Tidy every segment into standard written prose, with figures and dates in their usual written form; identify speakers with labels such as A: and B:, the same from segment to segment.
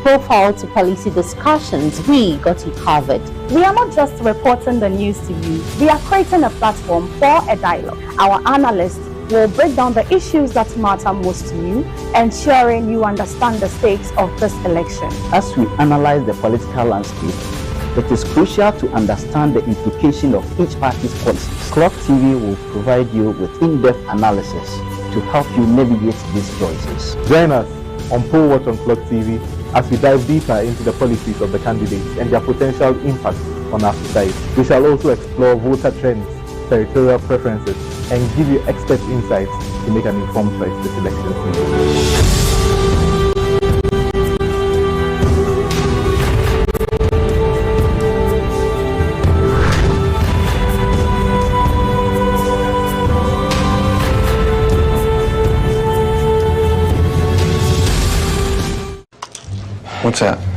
A: profile to policy discussions, we got you covered.
B: We are not just reporting the news to you, we are creating a platform for a dialogue. Our analysts will break down the issues that matter most to you, ensuring you understand the stakes of this election.
C: As we analyze the political landscape, it is crucial to understand the implication of each party's policies. Clock TV will provide you with in-depth analysis to help you navigate these choices.
D: Join us on Poll Watch on Clock TV as we dive deeper into the policies of the candidates and their potential impact on our society. We shall also explore voter trends, territorial preferences, and give you expert insights to make an informed choice this election season.
E: What's that?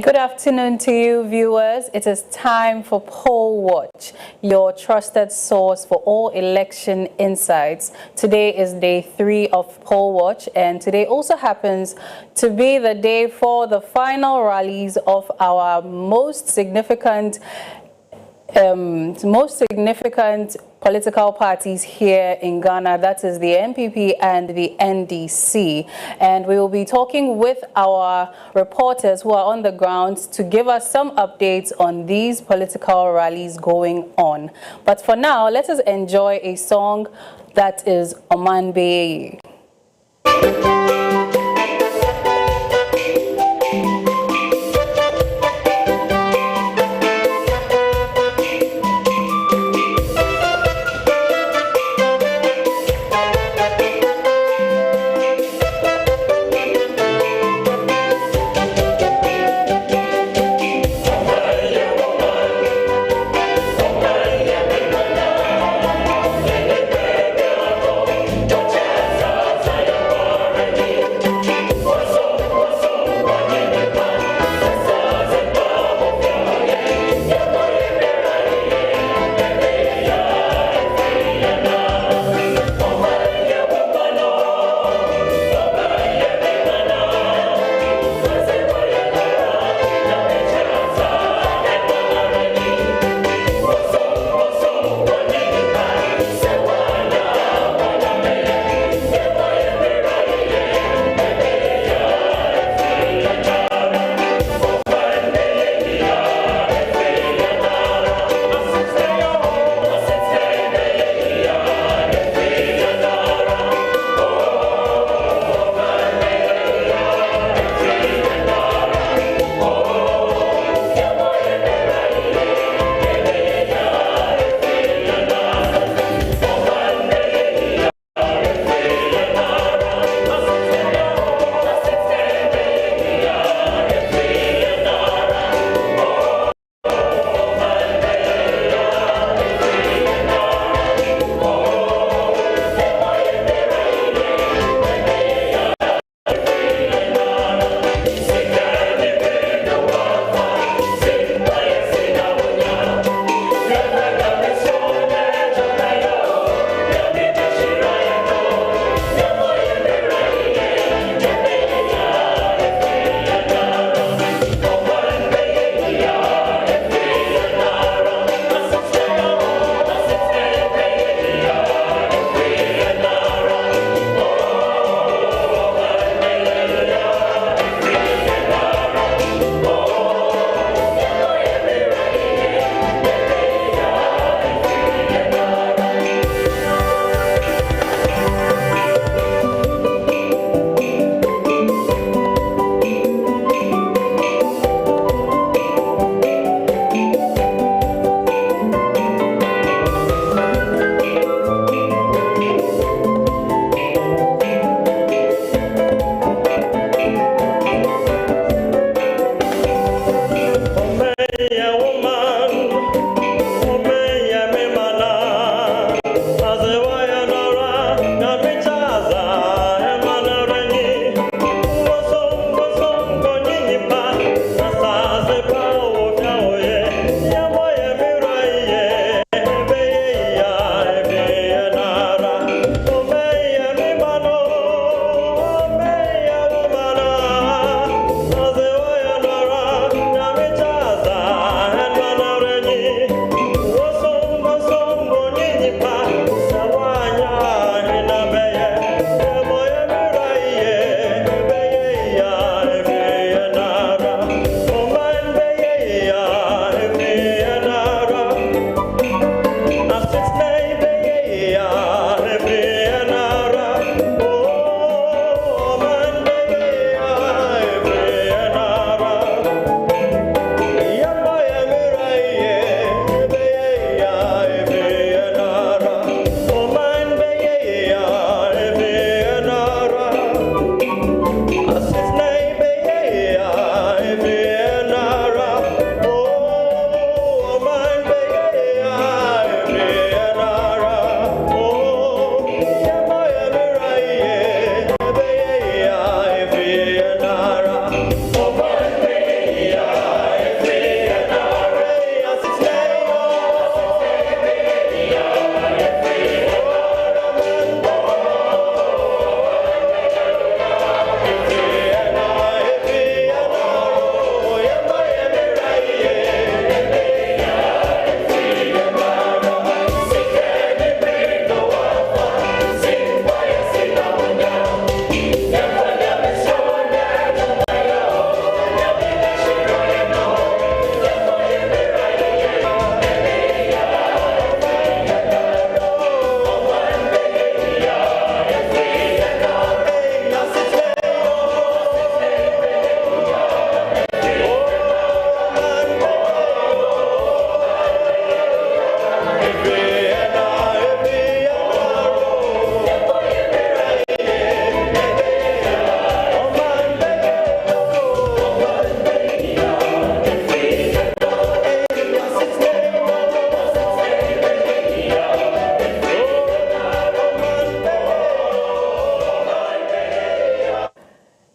F: Good afternoon to you, viewers. It is time for Poll Watch, your trusted source for all election insights. Today is day 3 of Poll Watch, and today also happens to be the day for the final rallies of our most significant political parties here in Ghana, that is the NPP and the NDC. And we will be talking with our reporters who are on the ground to give us some updates on these political rallies going on. But for now, let us enjoy a song that is Omanbe.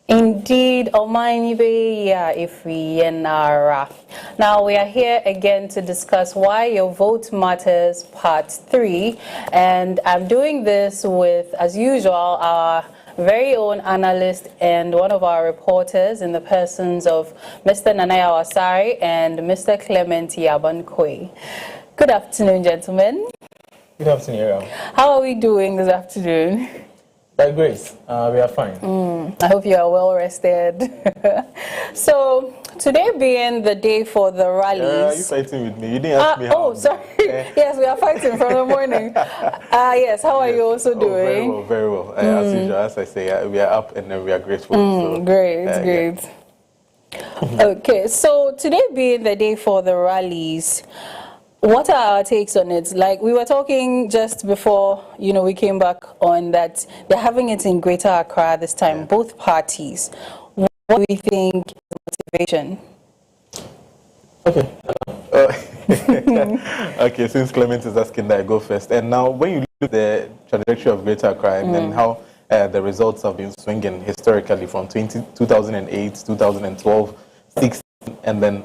F: Indeed, Omanibe Ifriyenara. Now we are here again to discuss Why Your Vote Matters Part 3, and I'm doing this with, as usual, our very own analyst and one of our reporters in the persons of Mr. Nanaya Wasari and Mr. Clement Yabankwe. Good afternoon, gentlemen.
G: Good afternoon, Ariel.
F: How are we doing this afternoon?
G: By grace, we are fine.
F: I hope you are well rested. So, today being the day for the rallies.
D: Are you fighting with me? You didn't ask me how.
F: Oh, sorry. Yes, we are fighting from the morning. Yes, how are you also doing?
D: Very well. As usual, as I say, we are up and then we are grateful. So,
F: Great. Okay, so today being the day for the rallies, what are our takes on it? Like we were talking just before, we came back on that they're having it in Greater Accra this time, both parties. What do we think is the motivation?
D: Okay. Okay, since Clement is asking that I go first. And now when you look at the trajectory of Greater Accra and how the results have been swinging historically from 2008, 2012, 16, and then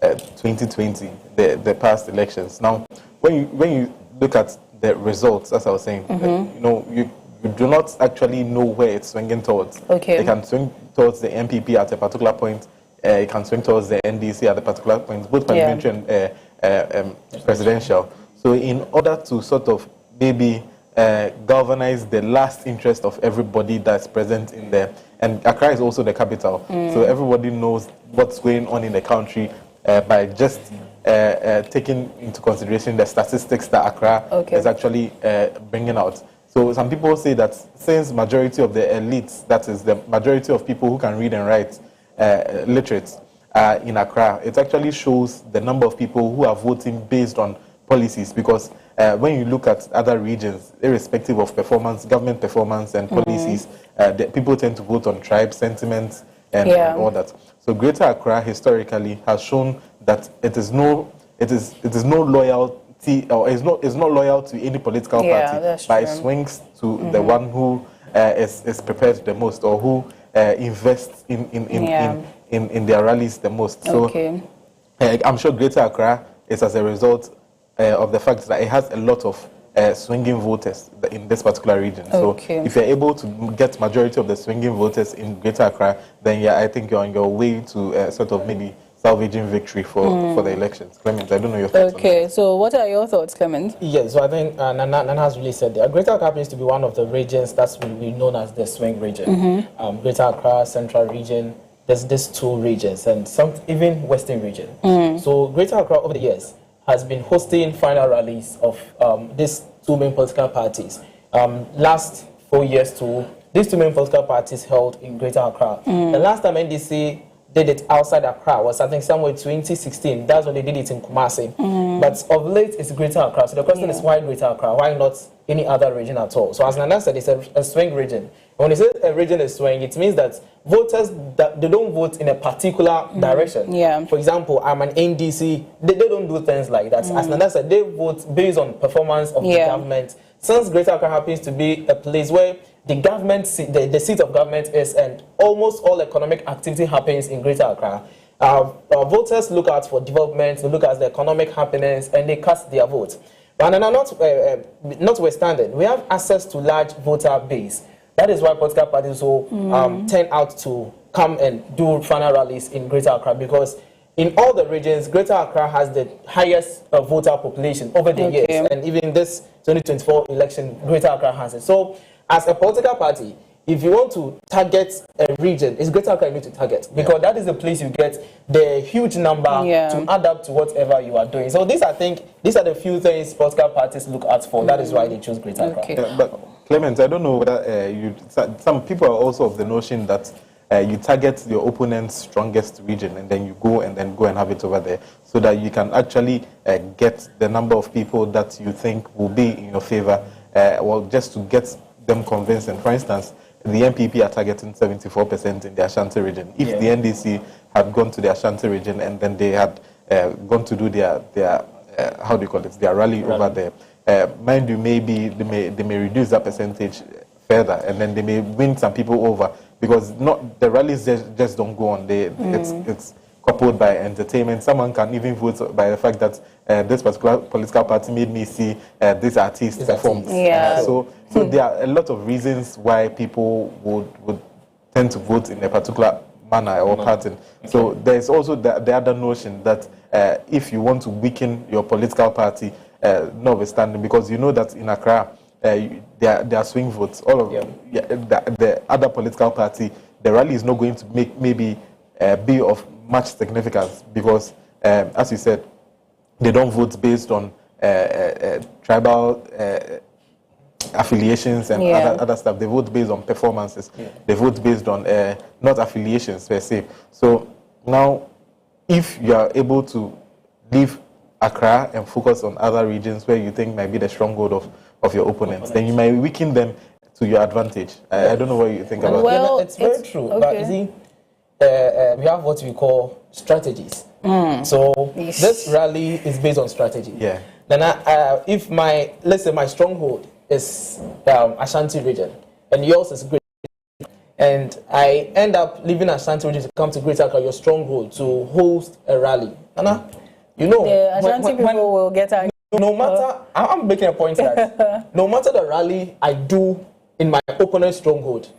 D: 2020, the past elections. Now, when you look at the results, as I was saying, you do not actually know where it's swinging towards.
F: Okay.
D: It can swing towards the MPP at a particular point. It can swing towards the NDC at a particular point, both parliamentary and presidential. So, in order to sort of maybe galvanize the last interest of everybody that's present in there, and Accra is also the capital, so everybody knows what's going on in the country. By just taking into consideration the statistics that Accra is actually bringing out. So some people say that since majority of the elites, that is the majority of people who can read and write, literate, in Accra, it actually shows the number of people who are voting based on policies, because when you look at other regions, irrespective of performance, government performance and policies, the people tend to vote on tribe sentiments and all that. So Greater Accra historically has shown that it is no loyalty, or is not loyal to any political party, but it swings to the one who is prepared the most, or who invests in their rallies the most. So I'm sure Greater Accra is as a result of the fact that it has a lot of swinging voters in this particular region. So if you're able to get majority of the swinging voters in Greater Accra, then I think you're on your way to sort of maybe salvaging victory for the elections. Clement, I don't know your thoughts on that.
F: So what are your thoughts, Clement?
G: Yes, so I think Nana has really said that Greater Accra happens to be one of the regions that's will be known as the swing region. Greater Accra, Central region, there's these two regions, and some even Western region. So Greater Accra over the years has been hosting final rallies of these two main political parties. Last 4 years too, these two main political parties held in Greater Accra. The last time NDC did it outside Accra was, I think, somewhere 2016. That's when they did it in Kumasi. But of late, it's Greater Accra. So the question is, why Greater Accra? Why not any other region at all? So as Nana said, it's a swing region. And when you say a region is swing, it means that voters, they don't vote in a particular direction. For example, I'm an NDC. They don't do things like that. As Nana said, they vote based on performance of the government. Since Greater Accra happens to be a place where the government, the seat of government is, and almost all economic activity happens in Greater Accra, voters look out for development, they look at the economic happiness, and they cast their vote. But notwithstanding, we have access to large voter base. That is why political parties will turn out to come and do final rallies in Greater Accra, because in all the regions, Greater Accra has the highest voter population over the years, and even this 2024 election, Greater Accra has it. So, as a political party, if you want to target a region, it's Greater Accra you need to target, because that is the place you get the huge number to add up to whatever you are doing. So, I think these are the few things political parties look out for. That is why they choose Greater Accra.
D: But Clement, I don't know whether some people are also of the notion that you target your opponent's strongest region, and then you go and have it over there, so that you can actually get the number of people that you think will be in your favor, well, just to get them convinced. And for instance, the MPP are targeting 74% in the Ashanti region. If the NDC had gone to the Ashanti region and then they had gone to do their how do you call it, their rally over there, mind you, maybe they may reduce that percentage further, and then they may win some people over, because not the rallies just don't go on. It's coupled by entertainment. Someone can even vote by the fact that this particular political party made me see this artist perform. So there are a lot of reasons why people would tend to vote in a particular manner or pattern. So there's also the other notion that if you want to weaken your political party, notwithstanding, because you know that in Accra, there are swing votes. All of the other political party, the rally is not going to maybe be of much significance because, as you said, they don't vote based on tribal affiliations and other stuff. They vote based on performances. They vote based on not affiliations per se. So now, if you are able to leave Accra and focus on other regions where you think might be the stronghold of your opponents, then you might weaken them to your advantage. I don't know what you think about
G: that. It's very true. Okay. But you see, we have what we call strategies. So this rally is based on strategy. Then if let's say my stronghold is Ashanti region and yours is Greater, and I end up leaving Ashanti region to come to Greater Accra, your stronghold, to host a rally. You know,
F: the Ashanti people will get angry.
G: No matter, I'm making a point that no matter the rally I do in my opponent's stronghold,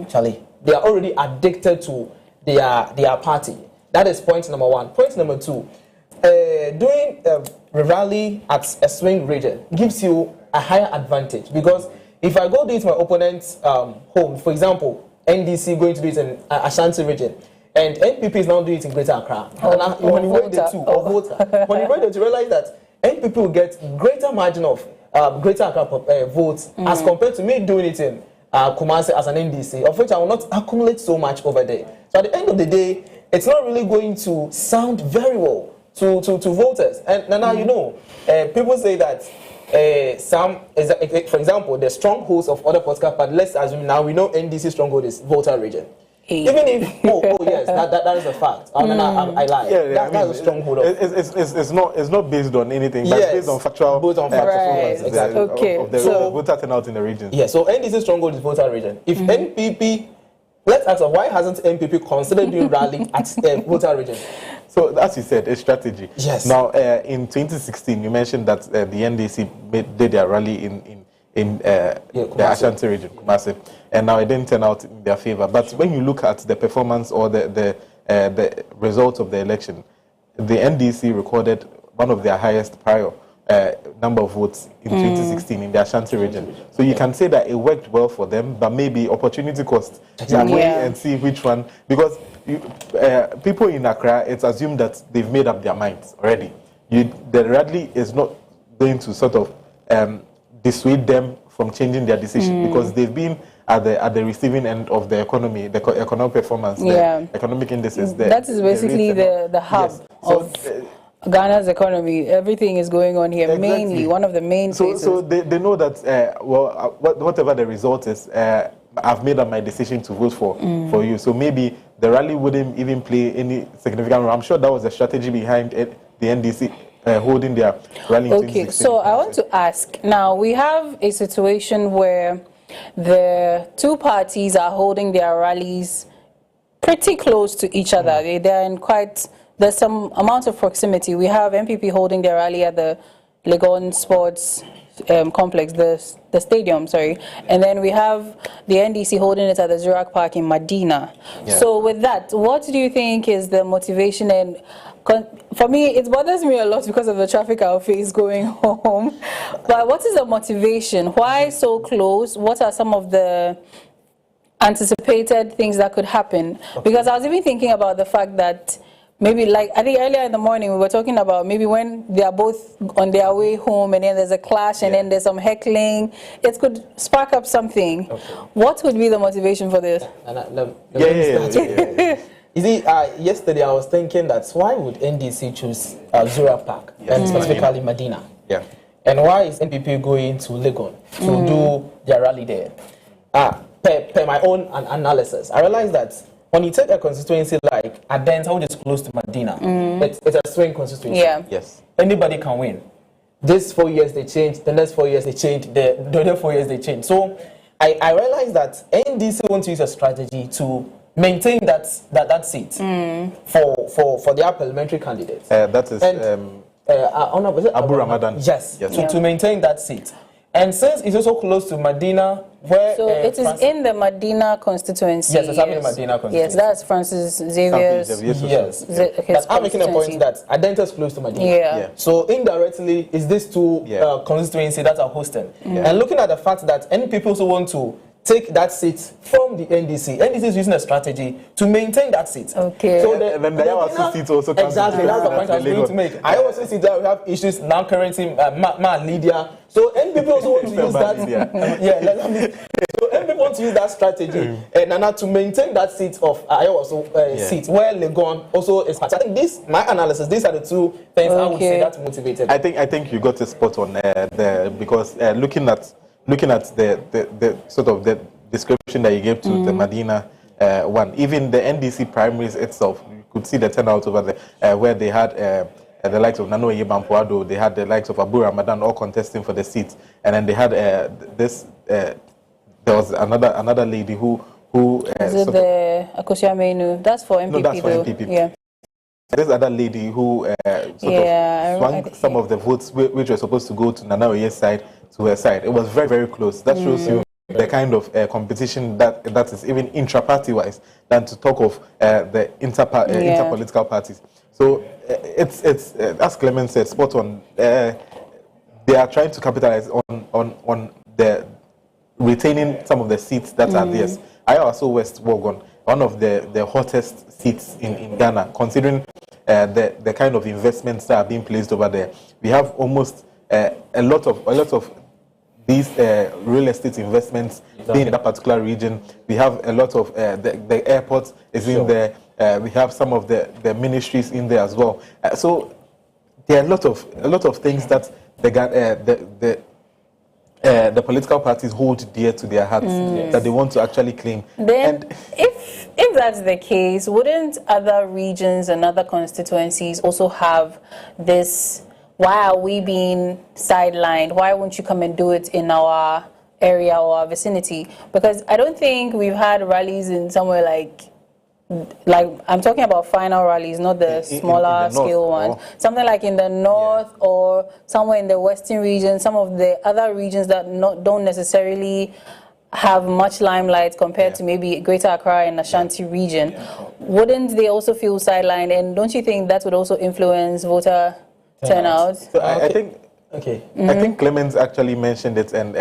G: Charlie, they are already addicted to their party. That is point number one. Point number two, doing a rally at a swing region gives you a higher advantage, because if I go do it in my opponent's home, for example, NDC going to do it in Ashanti region, and NPP is now doing it in Greater Accra, when you weigh the two, when you weigh the two, you realize that NPP will get greater margin of Greater Accra votes as compared to me doing it in Kumasi as an NDC, of which I will not accumulate so much over there. So at the end of the day, it's not really going to sound very well to voters. And now you know, people say that for example, the strongholds of other political parties, let's assume now we know NDC stronghold is Volta region. Even if yes, that is a fact. I lie. That's a stronghold.
D: It's not based on anything, but it's based on factual.
G: Exactly.
D: Of the voter turnout in the region.
G: Yeah. So NDC stronghold is Volta region. If NPP, let's ask why hasn't NPP considered doing rally at Volta region?
D: So as you said, a strategy.
G: Yes.
D: Now in 2016, you mentioned that the NDC did their rally in the Ashanti region, Kumasi, and now it didn't turn out in their favor. But when you look at the performance or the results of the election, the NDC recorded one of their highest prior number of votes in 2016 in the Ashanti region. So you can say that it worked well for them, but maybe opportunity cost. Wait and see which one, because people in Accra, it's assumed that they've made up their minds already. The rally is not going to sort of dissuade them from changing their decision, because they've been at the receiving end of the economy, the economic performance, the economic indices.
F: That is basically the hub of Ghana's economy. Everything is going on here, mainly one of the main places.
D: So they know that whatever the result is, I've made up my decision to vote for you. So maybe the rally wouldn't even play any significant role. I'm sure that was the strategy behind the NDC holding their rally in 2016.
F: So I want to ask, now we have a situation where the two parties are holding their rallies pretty close to each other. They're in there's some amount of proximity. We have MPP holding their rally at the Legon Sports complex, the stadium, sorry, and then we have the NDC holding it at the Zurak Park in Medina. So with that, what do you think is the motivation? And for me, it bothers me a lot because of the traffic I'll face going home. But what is the motivation? Why so close? What are some of the anticipated things that could happen? Because I was even thinking about the fact that maybe, like, I think earlier in the morning we were talking about maybe when they are both on their way home and then there's a clash and then there's some heckling, it could spark up something. What would be the motivation for this?
G: You see, yesterday I was thinking that why would NDC choose Zura Park, and specifically Medina? And why is NPP going to Legon to do their rally there? Per my own analysis, I realized that when you take a constituency like Adenta, which is close to Medina, it's a swing constituency.
D: Yes.
G: Anybody can win. This 4 years they changed, the next 4 years they changed, the other 4 years they changed. So I realized that NDC want to use a strategy to maintain that seat for their parliamentary candidates.
D: That is Abu Ramadan.
G: Yes, to maintain that seat. And since it's also close to Medina, where
F: so it is in the Medina constituency.
G: Yes, it's happening in Medina constituency.
F: Yes, that's Francis Xavier's.
G: Yes, but I'm making a point that Adenta is close to Medina.
F: Yeah.
G: So indirectly, it's these two constituencies that are hosting. And looking at the fact that any people also want to take that seat from the NDC. NDC is using a strategy to maintain that seat.
F: Okay.
G: So
D: and then the Ayawaso seat also comes
G: exactly. That's the point I was going to make. I also see that we have issues now currently, Lydia. So NPP also want to use that. So NPP want to use that strategy and to maintain that seat of Ayawaso seat where Legon also is. I think my analysis, these are the two things I would say that motivated.
D: I think you got a spot on there because looking at the sort of the description that you gave to the Medina one, even the NDC primaries itself, you could see the turnout over there, where they had the likes of Nano Yebampoado, they had the likes of Abu Ramadan all contesting for the seats, and then they had there was another lady who
F: is it the Akosia Menu? That's for MPP.
D: No, that's for
F: though.
D: MPP.
F: Yeah.
D: There's other lady who sort of swung some of the votes which were supposed to go to Nana Oye's side to her side. It was very, very close. That shows you the kind of competition that is even intra-party wise than to talk of the interpolitical parties. So it's as Clement said, spot on. They are trying to capitalize on the retaining some of the seats that are theirs. Ayawaso West Wogon, one of the hottest seats in Ghana, considering the kind of investments that are being placed over there. We have almost a lot of these real estate investments being in that particular region. We have a lot of the airport is in there. We have some of the ministries in there as well. So there are a lot of things that the political parties hold dear to their hearts that they want to actually claim.
F: Then, if that's the case, wouldn't other regions and other constituencies also have this? Why are we being sidelined? Why won't you come and do it in our area or our vicinity? Because I don't think we've had rallies in somewhere like I'm talking about final rallies, not the smaller scale ones. Something like in the north or somewhere in the western region, some of the other regions that don't necessarily have much limelight compared to maybe Greater Accra and Ashanti region. Wouldn't they also feel sidelined? And don't you think that would also influence voter turnout?
D: So I think I think Clemens actually mentioned it and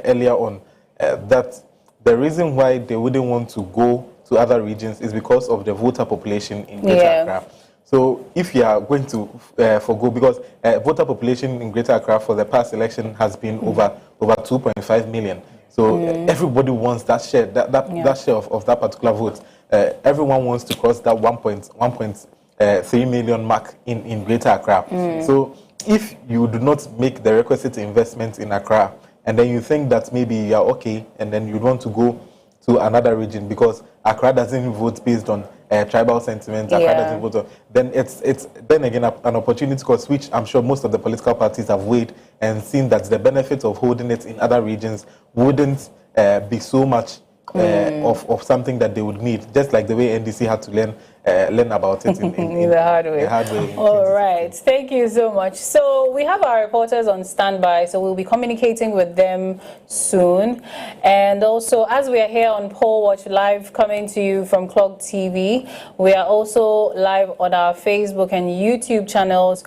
D: earlier on that the reason why they wouldn't want to go to other regions is because of the voter population in Greater Accra. So if you are going to forgo, because voter population in Greater Accra for the past election has been over 2.5 million. So everybody wants that share, that share of that particular vote. Everyone wants to cross that 1.3 million mark in Greater Accra. So if you do not make the requisite investment in Accra, and then you think that maybe you're okay, and then you want to go to another region because Accra doesn't vote based on tribal sentiment, Accra doesn't vote on, then it's then again an opportunity cost which I'm sure most of the political parties have weighed and seen that the benefits of holding it in other regions wouldn't be so much of something that they would need, just like the way NDC had to learn about it in
F: the hard way. All right, thank you so much. So we have our reporters on standby, so we'll be communicating with them soon. And also, as we are here on Poll Watch Live, coming to you from Clock TV, we are also live on our Facebook and YouTube channels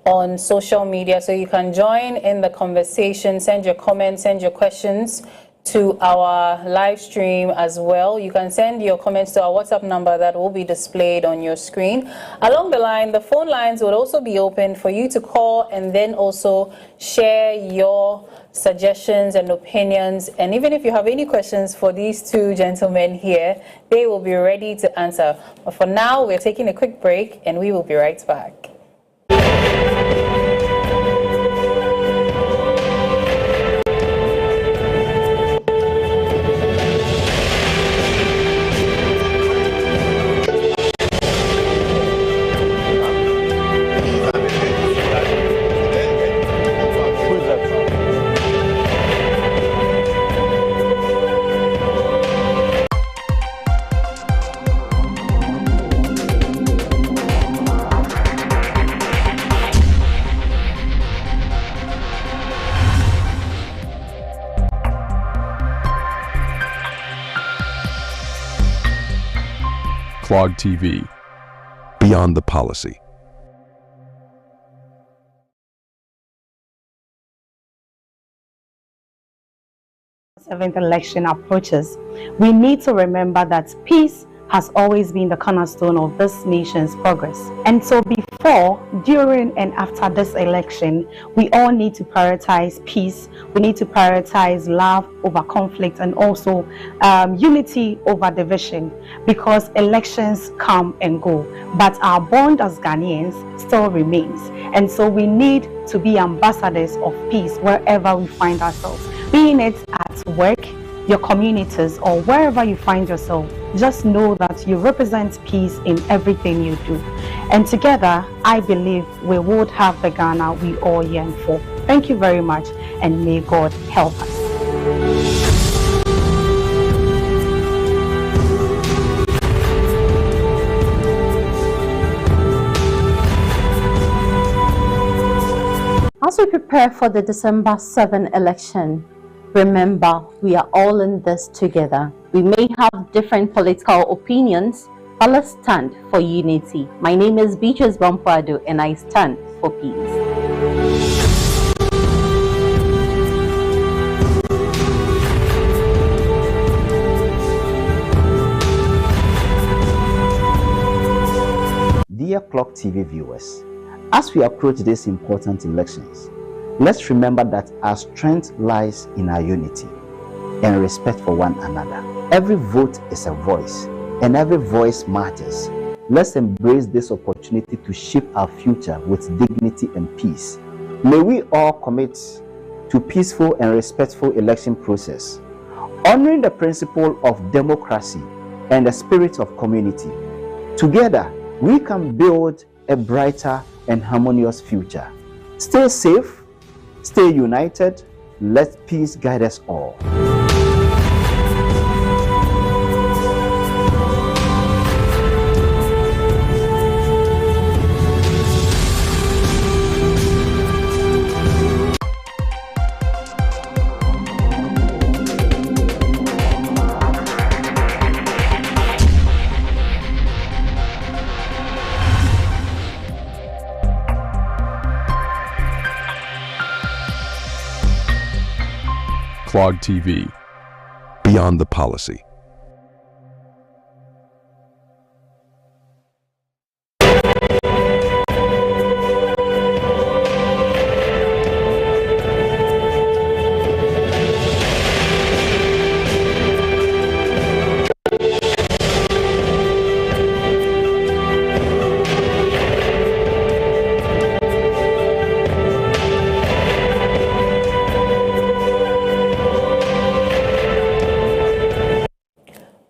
F: on social media, so you can join in the conversation, send your comments, send your questions to our live stream as well. You can send your comments to our WhatsApp number that will be displayed on your screen. Along the line, the phone lines will also be open for you to call and then also share your suggestions and opinions. And even if you have any questions for these two gentlemen here, they will be ready to answer. But for now, we're taking a quick break and we will be right back.
H: Clog TV, beyond the policy.
B: 7th election approaches, we need to remember that peace has always been the cornerstone of this nation's progress. And so before, during, and after this election, we all need to prioritize peace. We need to prioritize love over conflict, and also unity over division, because elections come and go, but our bond as Ghanaians still remains. And so we need to be ambassadors of peace wherever we find ourselves, being it at work, your communities, or wherever you find yourself. Just know that you represent peace in everything you do. And together, I believe we would have the Ghana we all yearn for. Thank you very much, and may God help us.
A: As we prepare for the December 7 election, remember, we are all in this together. We may have different political opinions, but let's stand for unity. My name is Beatrice Bampuado, and I stand for peace.
C: Dear Clock TV viewers, as we approach these important elections, let's remember that our strength lies in our unity and respect for one another. Every vote is a voice, and every voice matters. Let's embrace this opportunity to shape our future with dignity and peace. May we all commit to peaceful and respectful election process, honoring the principle of democracy and the spirit of community. Together, we can build a brighter and harmonious future. Stay safe, stay united, let peace guide us all.
H: Clog TV, beyond the policy.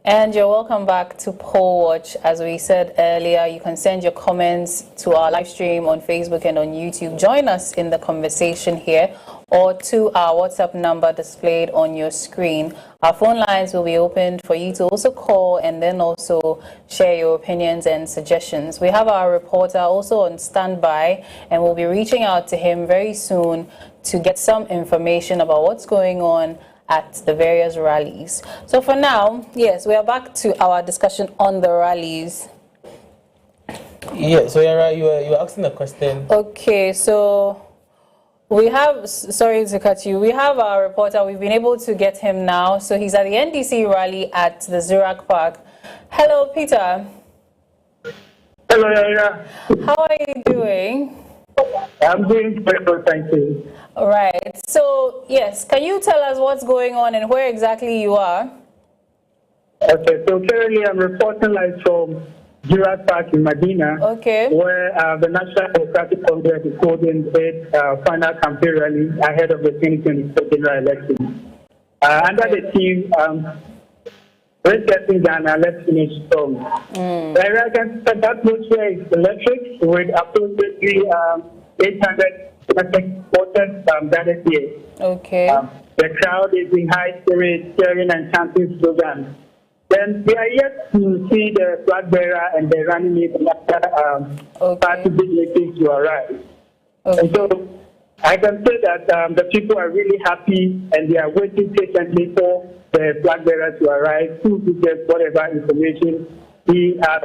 F: And you're welcome back to Poll Watch. As we said earlier, you can send your comments to our live stream on Facebook and on YouTube. Join us in the conversation here, or to our WhatsApp number displayed on your screen. Our phone lines will be opened for you to also call and then also share your opinions and suggestions. We have our reporter also on standby, and we'll be reaching out to him very soon to get some information about what's going on at the various rallies. So for now, yes, we are back to our discussion on the rallies.
G: Yeah, so Yara, you were asking a question.
F: Okay, so we have, sorry to cut you, we have our reporter. We've been able to get him now. So he's at the NDC rally at the Zurich Park. Hello, Peter.
I: Hello, Yara.
F: How are you doing?
I: I'm doing very well, thank you.
F: All right. So, yes, can you tell us what's going on and where exactly you are?
I: Okay, so currently I'm reporting live from Zurich Park in Medina, where the National Democratic Congress is holding its final campaign rally ahead of the 2024 general election. Under the theme, Let's get in Ghana, let's finish strong. The atmosphere is electric with approximately 800 voters gathered here.
F: Okay.
I: The crowd is in high spirits, cheering and chanting slogans. Then we are yet to see the flag bearer and the running mate after party dignitaries to arrive. And so I can say that the people are really happy and they are waiting patiently for the flag bearer to arrive to get whatever information he has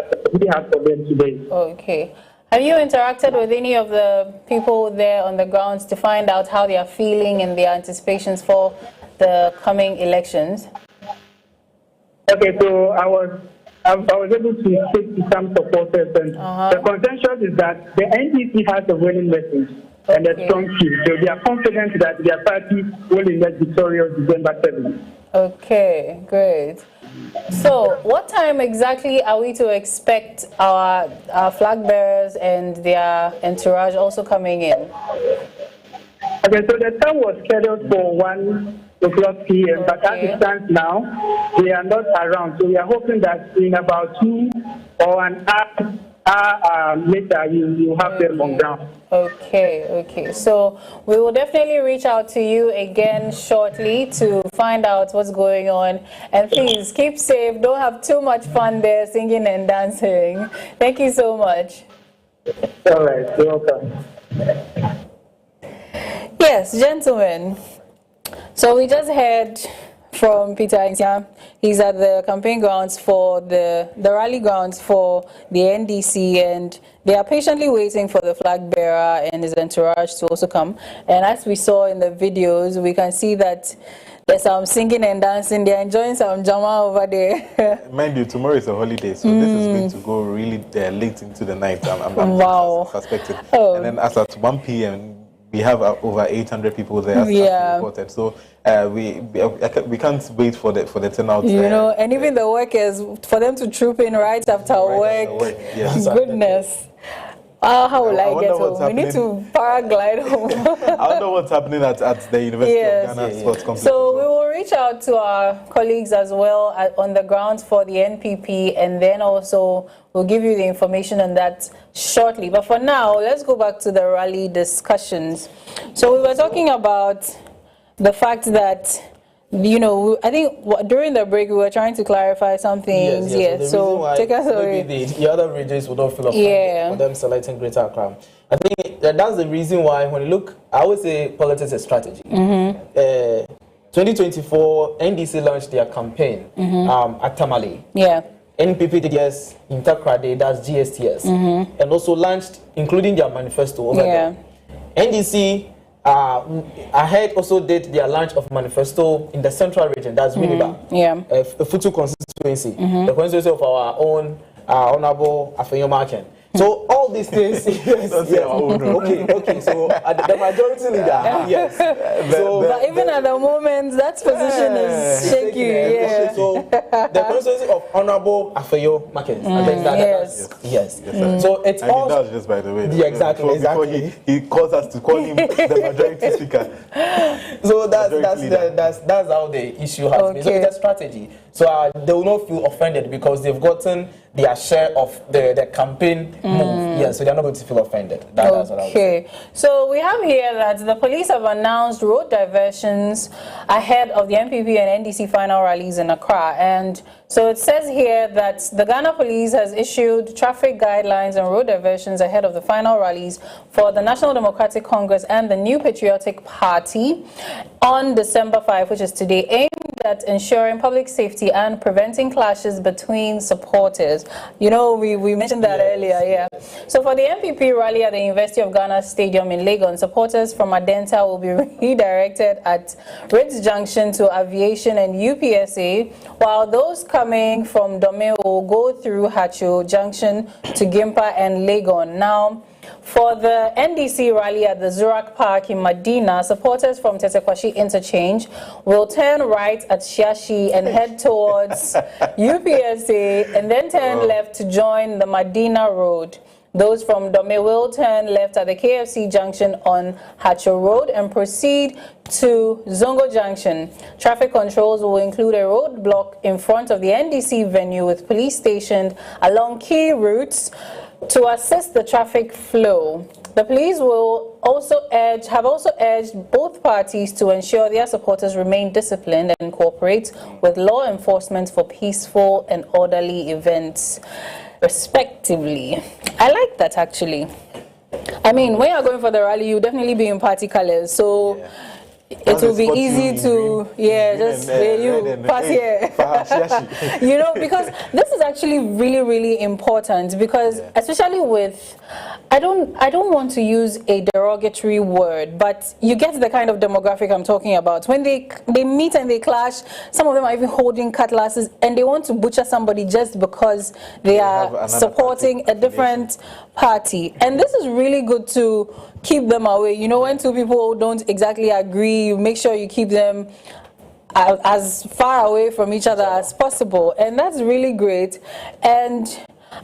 I: for them today.
F: Okay. Have you interacted with any of the people there on the grounds to find out how they are feeling and their anticipations for the coming elections?
I: Okay, so I was able to speak to some supporters, and the consensus is that the NDC has a winning message and a strong team. So they are confident that their party will emerge victorious December 7th.
F: Okay, great. So, what time exactly are we to expect our flag bearers and their entourage also coming in?
I: Okay, so the time was scheduled for 1:00 p.m., but as it stands now, they are not around. So we are hoping that in about 2 or an hour later, you have them on ground.
F: Okay. So we will definitely reach out to you again shortly to find out what's going on. And please keep safe. Don't have too much fun there singing and dancing. Thank you so much.
I: All right. You're welcome.
F: Yes, gentlemen. So we just heard from Peter Insia. He's at the campaign grounds for the rally grounds for the NDC, and they are patiently waiting for the flag bearer and his entourage to also come. And as we saw in the videos, we can see that there's some singing and dancing. They're enjoying some jama over there.
D: Mind you, tomorrow is a holiday, so this is going to go really late into the night. I'm suspecting. And then as at 1 p.m., we have over 800 people there, as reported. So we can't wait for the turnout.
F: You know, and even the workers, for them to troop in right after work.
D: Yes.
F: Goodness. How will I get home? We need to paraglide home.
D: I don't know what's happening at the University of Ghana Sports Complex.
F: So we will reach out to our colleagues as well on the grounds for the NPP, and then also we'll give you the information on that shortly. But for now, let's go back to the rally discussions. So we were talking about the fact that, you know, I think during the break we were trying to clarify some things. Yes. So take us away.
G: The other regions would not feel offended for them selecting Greater Accra. I think that's the reason why when you look, I always say politics is strategy. 2024, NDC launched their campaign at Tamale. NPP did yes, Intercrade, that's GSTS, and also launched, including their manifesto over there. NDC ahead also did their launch of manifesto in the central region, that's Winneba, a Futu constituency, the constituency of our own Honorable Afenyo Marken. So all these things, okay. So the majority leader,
F: but even at the moment, that position is shaky.
G: So the constituency of Honorable Afenyo Marken. I think that, So it's all.
D: That was just by the way.
G: Exactly.
D: Before he calls us to call him the majority speaker.
G: So that's how the issue has been. So it's a strategy. So they will not feel offended because they've gotten their share of the campaign move. So they're not going to feel offended. That's what I would say.
F: So we have here that the police have announced road diversions ahead of the NPP and NDC final rallies in Accra. And so it says here that the Ghana Police has issued traffic guidelines and road diversions ahead of the final rallies for the National Democratic Congress and the New Patriotic Party on December 5, which is today, aimed at ensuring public safety and preventing clashes between supporters. You know, we mentioned that earlier, So for the NPP rally at the University of Ghana Stadium in Legon, supporters from Adenta will be redirected at Ritz Junction to Aviation and UPSA, while those coming from Dome will go through Hacho Junction to Gimpa and Legon. Now, for the NDC rally at the Zurak Park in Medina, supporters from Tetekwashi Interchange will turn right at Shiashi and head towards UPSA and then turn left to join the Medina Road. Those from Dome will turn left at the KFC Junction on Hacho Road and proceed to Zongo Junction. Traffic controls will include a roadblock in front of the NDC venue with police stationed along key routes to assist the traffic flow. The police will have also urged both parties to ensure their supporters remain disciplined and cooperate with law enforcement for peaceful and orderly events, respectively. I like that, actually. I mean, when you're going for the rally, you definitely be in party colors. So it will be easy to, just pass here. You know, because this is actually really, really important because especially with, I don't want to use a derogatory word, but you get the kind of demographic I'm talking about. When they meet and they clash, some of them are even holding cutlasses and they want to butcher somebody just because they are supporting a different party. And this is really good to keep them away. You know, when two people don't exactly agree, you make sure you keep them as far away from each other as possible. And that's really great. And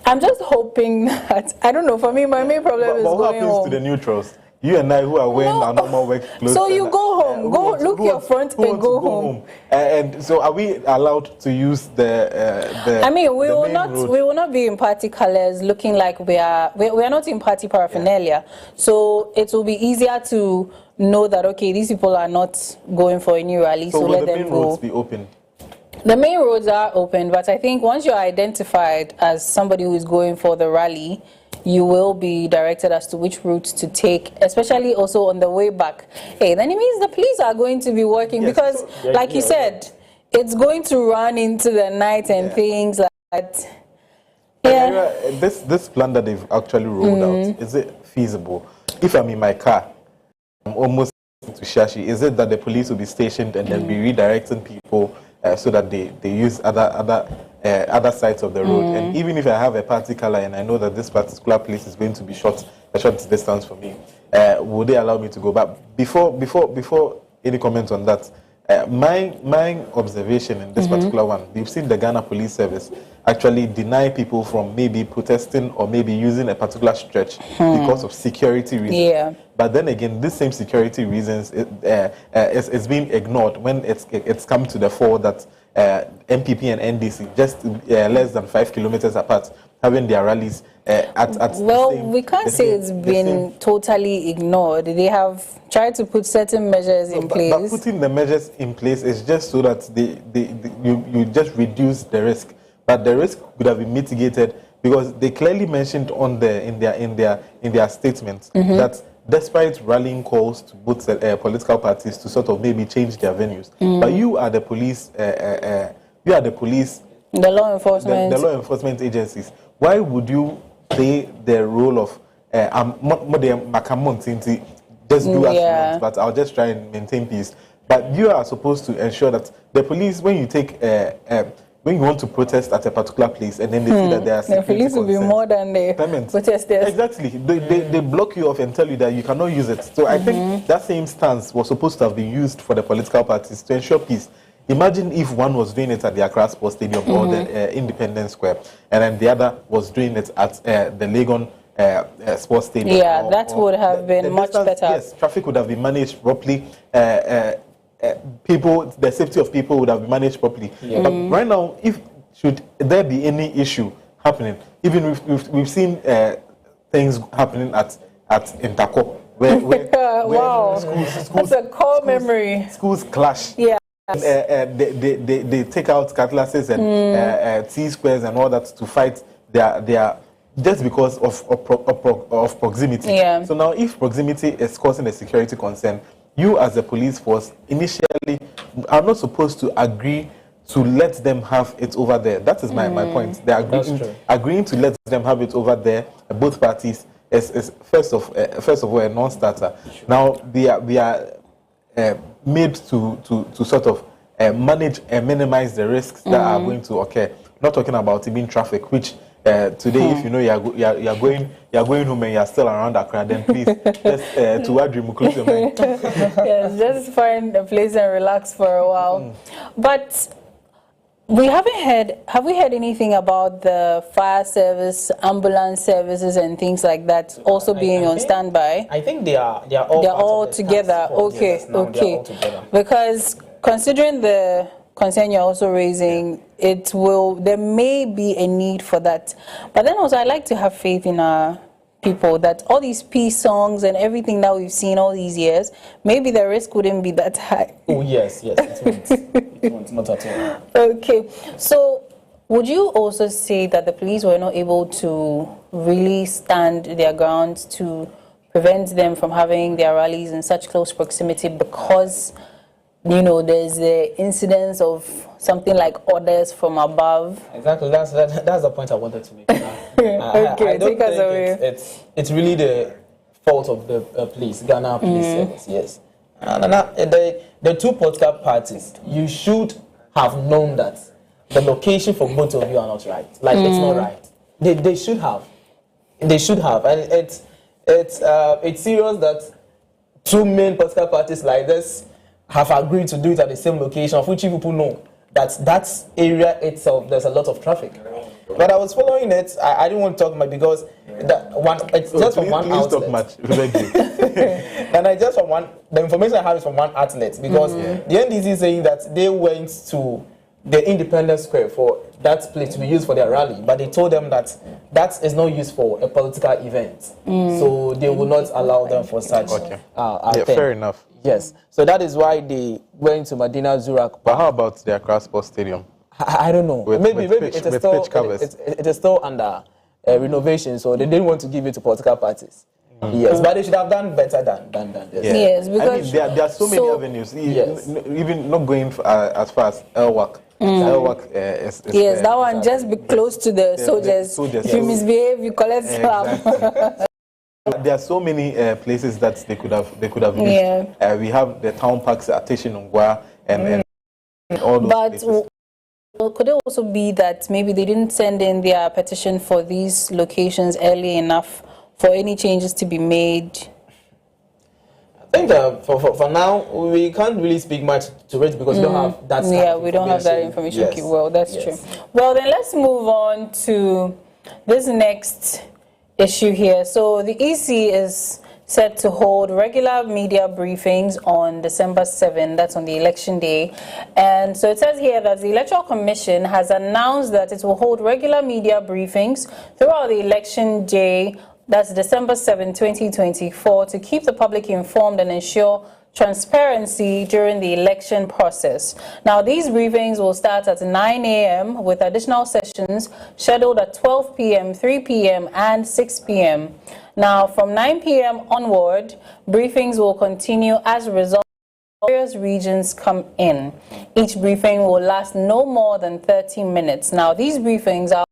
F: I'm just hoping that, I don't know, for me, my main problem is going home.
D: What happens to the neutrals? You and I who are wearing our normal work clothes.
F: So you go home, look your front and go home.
D: And so are we allowed to use the
F: I mean, we will not be in party colors looking like we are not in party paraphernalia. So it will be easier to know that, okay, these people are not going for any rally, so let them go.
D: Will the main roads be open?
F: The main roads are open, but I think once you're identified as somebody who is going for the rally, you will be directed as to which route to take, especially also on the way back. Hey, then it means the police are going to be working because, like you said, it's going to run into the night and things like that. Yeah.
D: This plan that they've actually rolled out, is it feasible? If I'm in my car, I'm almost to Shashi, is it that the police will be stationed and then be redirecting people so that they use other sides of the road? And even if I have a party color and I know that this particular place is going to be a short distance for me, will they allow me to go? But before any comment on that, my observation in this particular one, we've seen the Ghana Police Service actually deny people from maybe protesting or maybe using a particular stretch because of security reasons. Yeah. But then again, this same security reasons is being ignored when it's come to the fore that MPP and NDC just less than 5 kilometers apart having their rallies
F: we can't say it's been totally ignored. They have tried to put certain measures in place.
D: But putting the measures in place is just so that you just reduce the risk. But the risk could have been mitigated because they clearly mentioned in their statement that despite rallying calls to both political parties to sort of maybe change their venues, but you are the police.
F: The law enforcement.
D: The law enforcement agencies. Why would you play the role of just do as you want, but I'll just try and maintain peace? But you are supposed to ensure that the police, when you take when you want to protest at a particular place and then they see that there are
F: the police will be more than the protesters.
D: Exactly. They block you off and tell you that you cannot use it. So I think that same stance was supposed to have been used for the political parties to ensure peace. Imagine if one was doing it at the Accra Sports Stadium or the Independence Square, and then the other was doing it at the Legon Sports Stadium.
F: Yeah, that would have been much better.
D: Yes, traffic would have been managed properly. The safety of people would have been managed properly. But right now, should there be any issue happening, even we've seen things happening at Intako, where
F: wow, that's a core memory.
D: Schools clash.
F: Yeah.
D: They take out cutlasses and T-squares and all that to fight their just because of proximity.
F: Yeah.
D: So now, if proximity is causing a security concern, you as a police force initially are not supposed to agree to let them have it over there. That is my point. They are agreeing to let them have it over there. Both parties is first of all a non-starter. Now we are made to sort of manage and minimize the risks that are going to occur. Not talking about even traffic, which today, if you know you're going home and you're still around Accra, then please just to Wadrim, close your mind.
F: Yes, just find a place and relax for a while. But we haven't heard. Have we heard anything about the fire service, ambulance services, and things like that also being on standby?
G: I think they are all
F: together. Okay. Because considering the concern you're also raising, there may be a need for that. But then also, I like to have faith in our people that all these peace songs and everything that we've seen all these years, maybe the risk wouldn't be that high.
G: Oh yes, it won't, not at all.
F: Okay, so would you also say that the police were not able to really stand their ground to prevent them from having their rallies in such close proximity because, you know, there's the incidence of something like orders from above?
G: Exactly, that's the point I wanted to make.
F: Okay, take us away.
G: It's really the fault of the police, Ghana Police Service, yes. And the two political parties, you should have known that the location for both of you are not right. Like, it's not right. They should have. They should have. And it's serious that two main political parties like this have agreed to do it at the same location, of which people know that area itself, there's a lot of traffic. But I was following it. I didn't want to talk much because it's just from one outlet.
D: Talk much.
G: And the information I have is from one outlet because the NDC is saying that they went to the Independence Square for that place to be used for their rally, but they told them that is not used for a political event, so they will not allow them for such.
D: Yeah, fair enough.
G: Yes, so that is why they went to Medina Zurak.
D: But how about the Accra Sports Stadium?
G: I don't know. Maybe it is still under renovation, so they didn't want to give it to political parties. Yes, but they should have done better than this.
D: Yeah.
F: Yes, because
D: there are so many avenues.
G: Yes.
D: Even not going as far as LWAC. LWAC is
F: yes, that one just be close to the soldiers. If you misbehave, you collect slap.
D: There are so many places that they could have used. Yeah. We have the town parks at Teshinongwa and all those places.
F: Could it also be that maybe they didn't send in their petition for these locations early enough for any changes to be made?
G: I think for now, we can't really speak much to it because we don't have that.
F: Yeah, we don't have that information. Yes. Well, that's true. Well, then let's move on to this next issue here. So the EC is set to hold regular media briefings on December 7, that's on the election day. And so it says here that the Electoral Commission has announced that it will hold regular media briefings throughout the election day, that's December 7, 2024, to keep the public informed and ensure transparency during the election process. Now, these briefings will start at 9 a.m. with additional sessions scheduled at 12 p.m., 3 p.m., and 6 p.m. Now, from 9 p.m. onward, briefings will continue as a result of various regions come in. Each briefing will last no more than 30 minutes. Now, these briefings are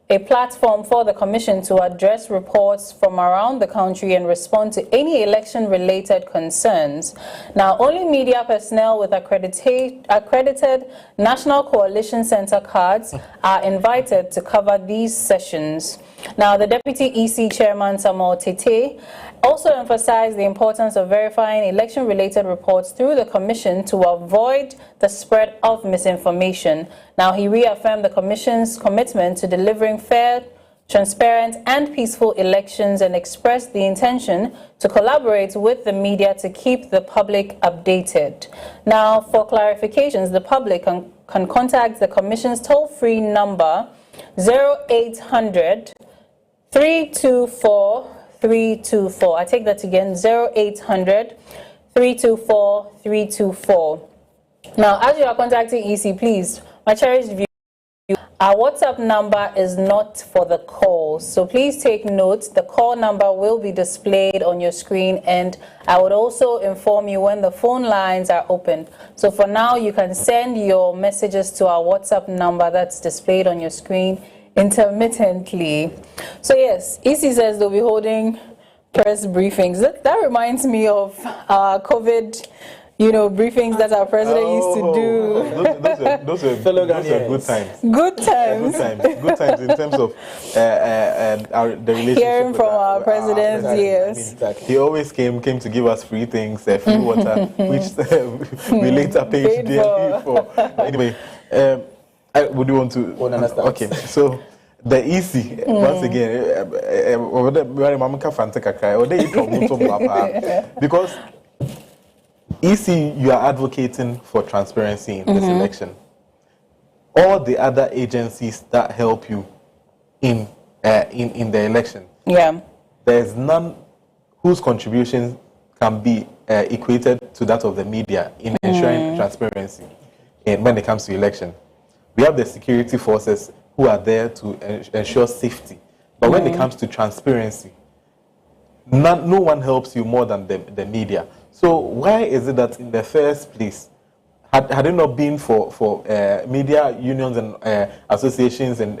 F: a platform for the Commission to address reports from around the country and respond to any election-related concerns. Now, only media personnel with accredited National Coalition Center cards are invited to cover these sessions. Now, the Deputy EC Chairman, Samuel Tete, also emphasized the importance of verifying election-related reports through the Commission to avoid the spread of misinformation. Now, he reaffirmed the Commission's commitment to delivering fair, transparent, and peaceful elections and expressed the intention to collaborate with the media to keep the public updated. Now, for clarifications, the public can contact the Commission's toll-free number 0800 324 324. I take that again, 0800 324 324. Now, as you are contacting EC, please, my cherished view, our WhatsApp number is not for the calls. So please take note, the call number will be displayed on your screen, and I would also inform you when the phone lines are open. So for now, you can send your messages to our WhatsApp number that's displayed on your screen intermittently. So yes, EC says they'll be holding press briefings. That reminds me of COVID, briefings that our president used to do.
D: Those are good times.
F: Good times.
D: Good times in terms of the relationship.
F: Hearing from our president, yes.
D: Exactly. He always came to give us free things, free water, which we later paid dearly for. Anyway, would you want to
G: understand?
D: Okay, so the EC once again, because EC, you are advocating for transparency in this election. All the other agencies that help you in the election, there is none whose contributions can be equated to that of the media in ensuring transparency when it comes to election. We have the security forces who are there to ensure safety. But when it comes to transparency, no one helps you more than the media. So why is it that in the first place, had it not been for media unions and associations and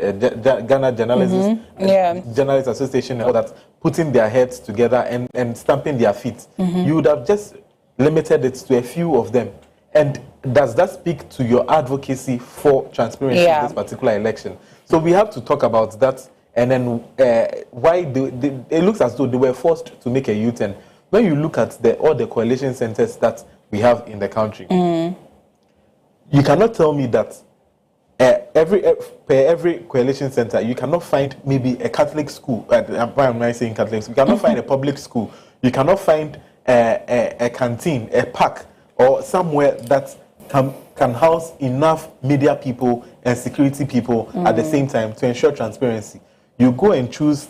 D: Ghana Journalists, Journalists Association and all that, putting their heads together and stamping their feet, you would have just limited it to a few of them? And does that speak to your advocacy for transparency in this particular election? So we have to talk about that. And then why it looks as though they were forced to make a U-turn. When you look at all the coalition centers that we have in the country, you cannot tell me that every coalition center, you cannot find maybe a Catholic school. Why am I saying Catholic school? You cannot find a public school. You cannot find a canteen, a park, or somewhere that can house enough media people and security people at the same time to ensure transparency. You go and choose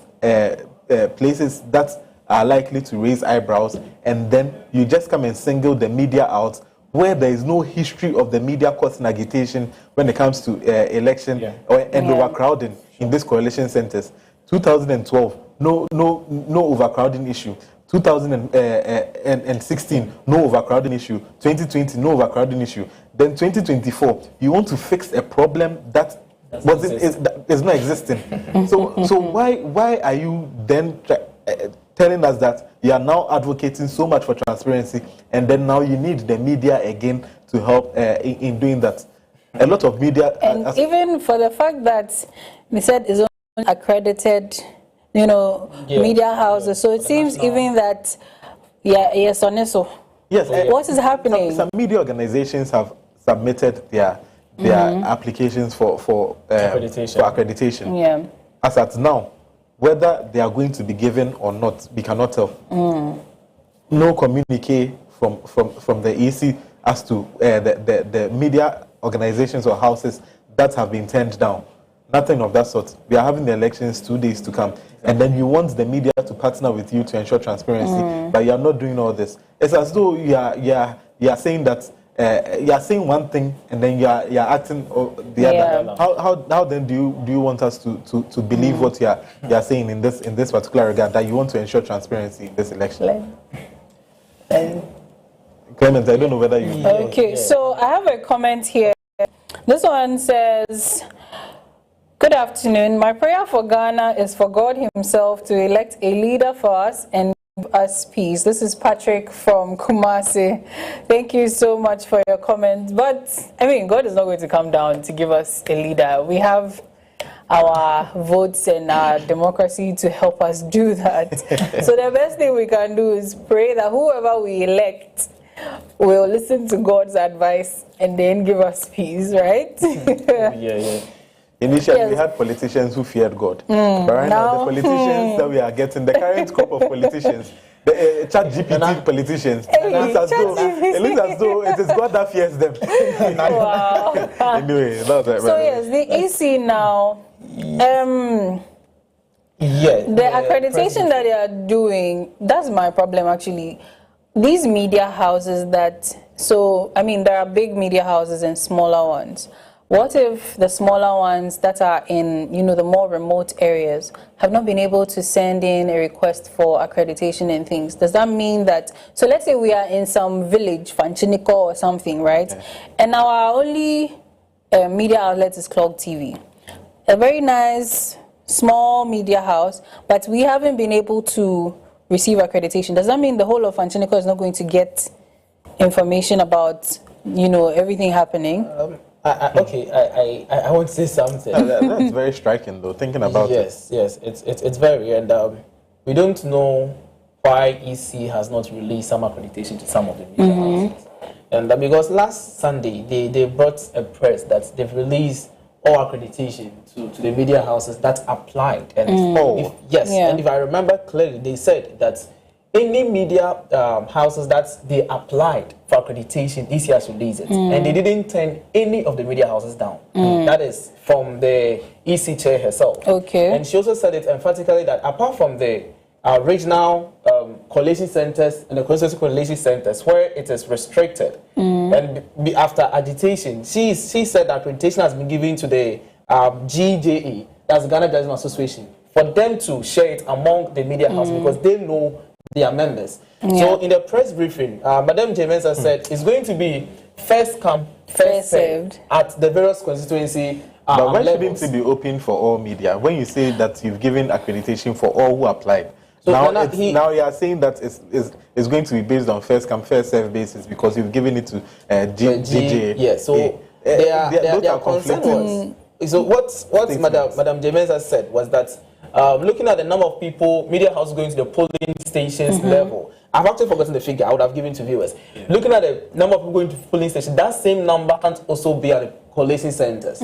D: places that are likely to raise eyebrows, and then you just come and single the media out, where there is no history of the media causing agitation when it comes to election and overcrowding in these coalition centers. 2012, no overcrowding issue. 2016, no overcrowding issue. 2020, no overcrowding issue. Then 2024, you want to fix a problem that is not existing. So why are you then telling us that you are now advocating so much for transparency, and then now you need the media again to help in doing that? A lot of media,
F: and even for the fact that they said is only accredited, media houses. So it seems even that, yes, what is happening?
D: Some media organizations have submitted their applications for accreditation.
F: Yeah.
D: As at now, whether they are going to be given or not, we cannot tell. No communique from the EC as to the media organizations or houses that have been turned down. Nothing of that sort. We are having the elections 2 days to come, and then you want the media to partner with you to ensure transparency, but you are not doing all this. It's as though you are saying that you are saying one thing and then you are acting the other. How then do you want us to believe what you are saying in this particular regard, that you want to ensure transparency in this election? Clement, I don't know whether you.
F: Okay, so I have a comment here. This one says, "Good afternoon. My prayer for Ghana is for God Himself to elect a leader for us and give us peace." This is Patrick from Kumasi. Thank you so much for your comment. But, I mean, God is not going to come down to give us a leader. We have our votes and our democracy to help us do that. So the best thing we can do is pray that whoever we elect will listen to God's advice and then give us peace, right?
D: Initially, we had politicians who feared God. But right now, the politicians that we are getting, the current crop of politicians, the ChatGPT politicians, it looks as though it is God that fears them.
F: Wow.
D: Anyway, that's right.
F: So yes, the EC now, the accreditation that they are doing, that's my problem actually. These media houses there are big media houses and smaller ones. What if the smaller ones that are in, the more remote areas have not been able to send in a request for accreditation and things? Does that mean that, so let's say we are in some village, Fanchiniko or something, right? Okay. And now our only media outlet is Clog TV. A very nice, small media house, but we haven't been able to receive accreditation. Does that mean the whole of Fanchiniko is not going to get information about, everything happening?
G: I want to say something.
D: That's very striking, though, thinking about it.
G: Yes, it's very, and we don't know why EC has not released some accreditation to some of the media houses. And because last Sunday, they brought a press that they've released all accreditation to the media houses that applied. And and if I remember clearly, they said that any media houses that they applied for accreditation, EC has released it. And they didn't turn any of the media houses down. That is from the EC chair herself.
F: Okay.
G: And she also said it emphatically that apart from the regional coalition centers and the constituency coalition centers where it is restricted, and after agitation, she said that accreditation has been given to the GJA, that's Ghana Journalism Association, for them to share it among the media house because they know their members. So in the press briefing, Madam Jemensa said it's going to be first come, first served at the various constituency.
D: But why shouldn't it be open for all media? When you say that you've given accreditation for all who applied, so now you are saying that it's going to be based on first come, first served basis because you've given it to GJ.
G: Yeah, so their concern was. So what Madam Jemensa said was that looking at the number of people, media house going to the polling stations level. I've actually forgotten the figure I would have given to viewers. Looking at the number of people going to polling stations, that same number can't also be at the collation centers.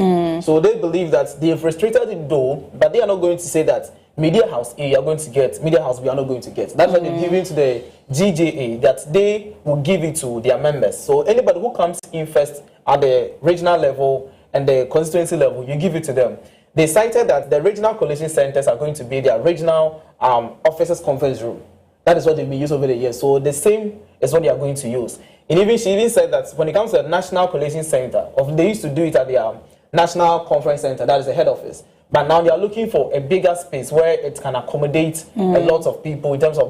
G: So they believe that they have restricted it though, but they are not going to say that media house A you are going to get, media house B you are not going to get. That's what they're giving to the GJA, that they will give it to their members. So anybody who comes in first at the regional level and the constituency level, you give it to them. They cited that the regional collation centers are going to be their regional officers conference room. That is what they've been used over the years. So the same is what they are going to use. And she even said that when it comes to the national collation center, they used to do it at the national conference center, that is the head office. But now they are looking for a bigger space where it can accommodate a lot of people in terms of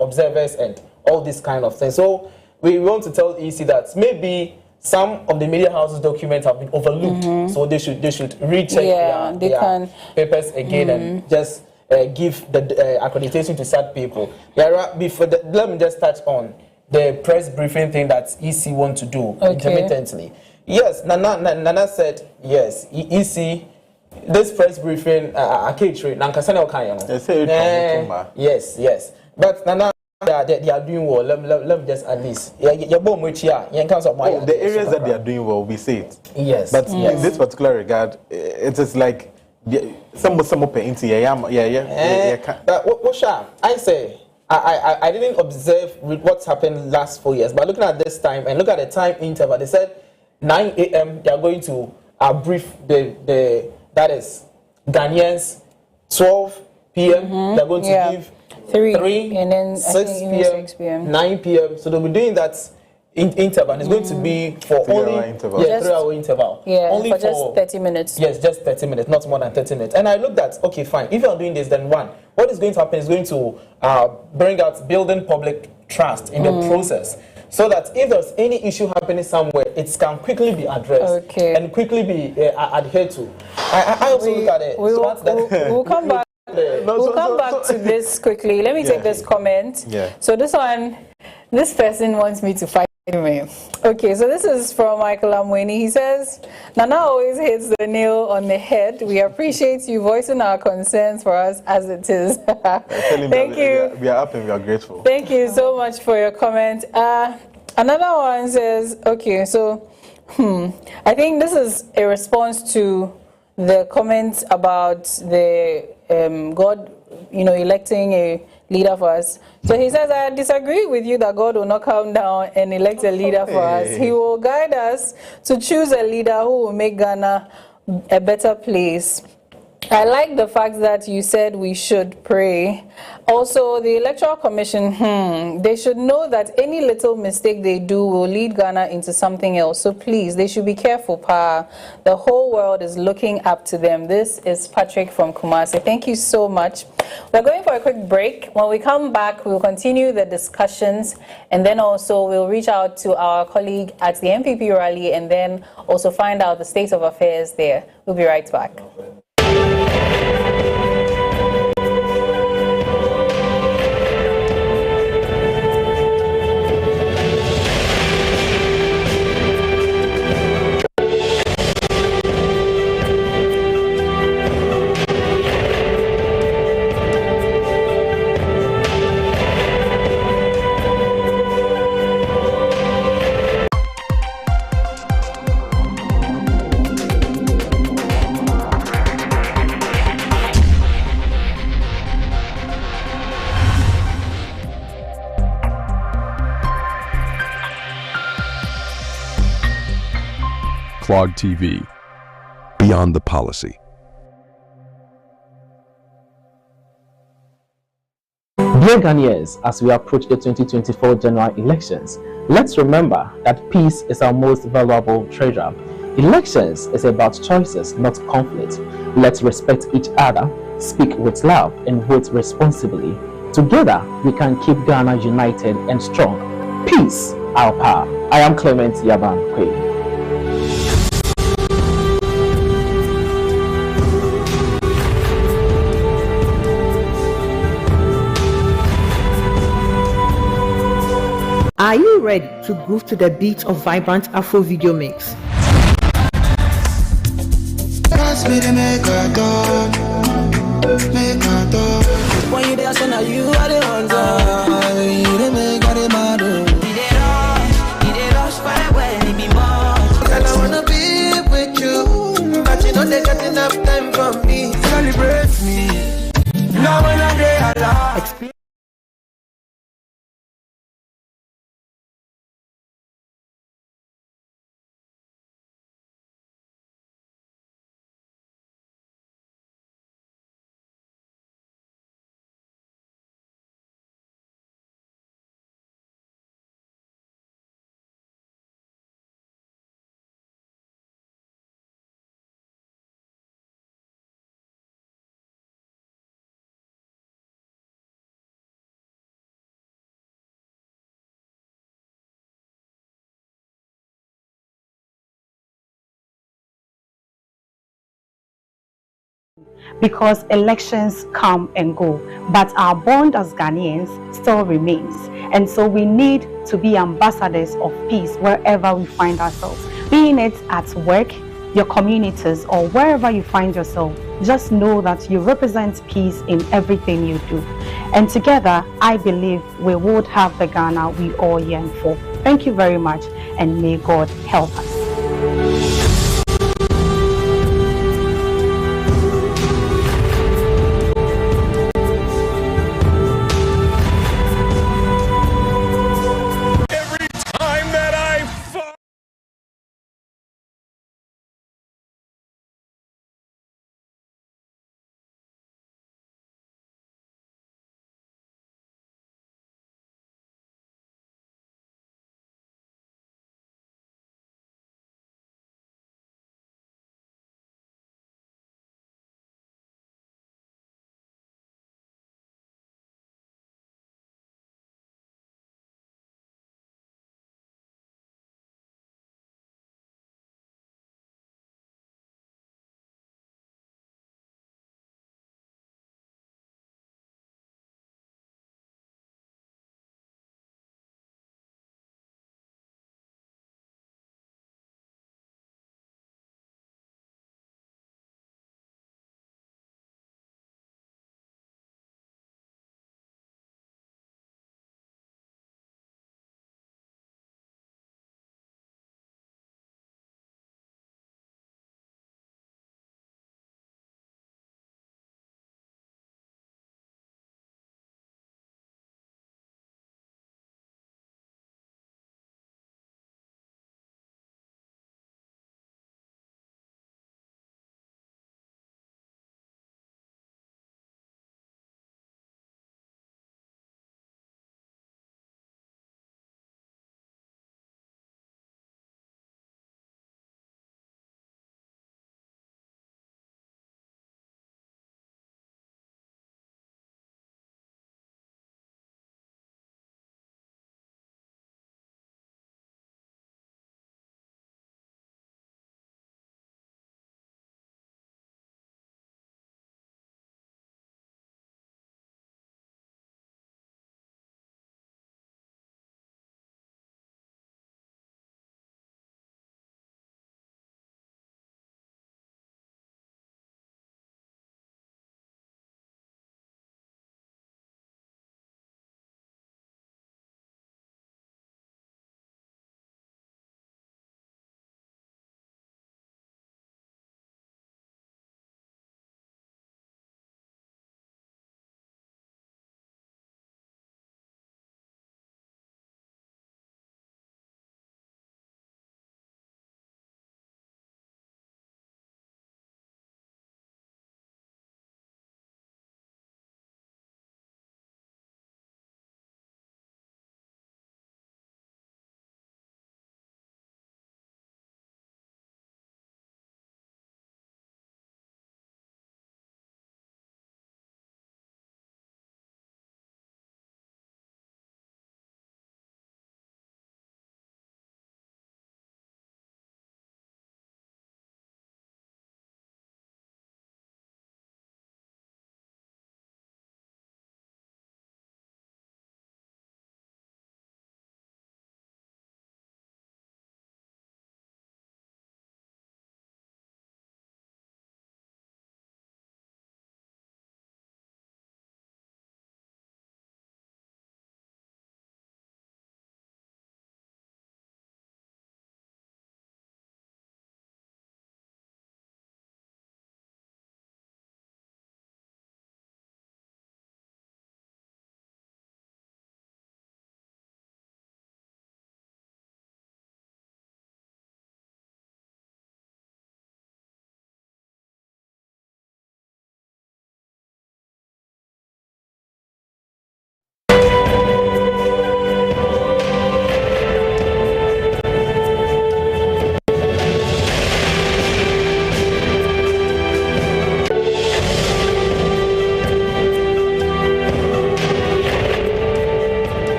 G: observers and all this kind of things. So we want to tell EC that maybe some of the media houses' documents have been overlooked, so they should recheck their papers again and just give the accreditation to such people. Let me just touch on the press briefing thing that EC want to do intermittently. Yes, Nana said yes. EC, this press briefing, yes. But Nana, they are doing well. Let me just at least. The
D: areas that they are doing well, we say it.
G: Yes.
D: But in this particular regard, it is like some into
G: But I say I didn't observe with what's happened last 4 years, but looking at this time and look at the time interval, they said 9 a.m. they are going to brief that is Ghanaians. 12 p.m. they're going to give 3
F: and then
G: 6 p.m. 9 p.m. So they'll be doing that interval, and it's going to be for only 3-hour interval.
F: Only for just 30 minutes.
G: Yes, just 30 minutes, not more than 30 minutes. And I looked at, okay, fine. If you're doing this, then what is going to happen is going to bring out building public trust in the process, so that if there's any issue happening somewhere, it can quickly be addressed and quickly be adhered to. I also look at it.
F: We'll come back. We'll come back to this quickly. Let me take this comment. So this person wants me to fight me. Okay, so this is from Michael Amweni. He says, Nana always hits the nail on the head. We appreciate you voicing our concerns for us as it is. Thank you.
D: We are up and we are grateful.
F: Thank you so much for your comment. Another one says, okay, so I think this is a response to the comments about the God, electing a leader for us. So he says, I disagree with you that God will not come down and elect a leader for us. He will guide us to choose a leader who will make Ghana a better place. I like the fact that you said we should pray. Also, the Electoral Commission, they should know that any little mistake they do will lead Ghana into something else. So please, they should be careful, Pa. The whole world is looking up to them. This is Patrick from Kumasi. Thank you so much. We're going for a quick break. When we come back, we'll continue the discussions, and then also we'll reach out to our colleague at the MPP rally and then also find out the state of affairs there. We'll be right back.
H: Clog TV, Beyond the Policy.
J: Dear Ghanaians, as we approach the 2024 general elections, let's remember that peace is our most valuable treasure. Elections is about choices, not conflict. Let's respect each other, speak with love, and vote responsibly. Together, we can keep Ghana united and strong. Peace, our power. I am Clement Yaban Kwe.
K: Are you ready to groove to the beat of vibrant Afro video mix?
L: When you dance on you are the ones you make it mad. It rush by when it be more. And I wanna be with you, but you know they got enough time for me. Celebrate me. Now when I get alive.
B: Because elections come and go, but our bond as Ghanaians still remains. And so we need to be ambassadors of peace wherever we find ourselves. Being it at work, your communities, or wherever you find yourself, just know that you represent peace in everything you do. And together, I believe we would have the Ghana we all yearn for. Thank you very much, and may God help us.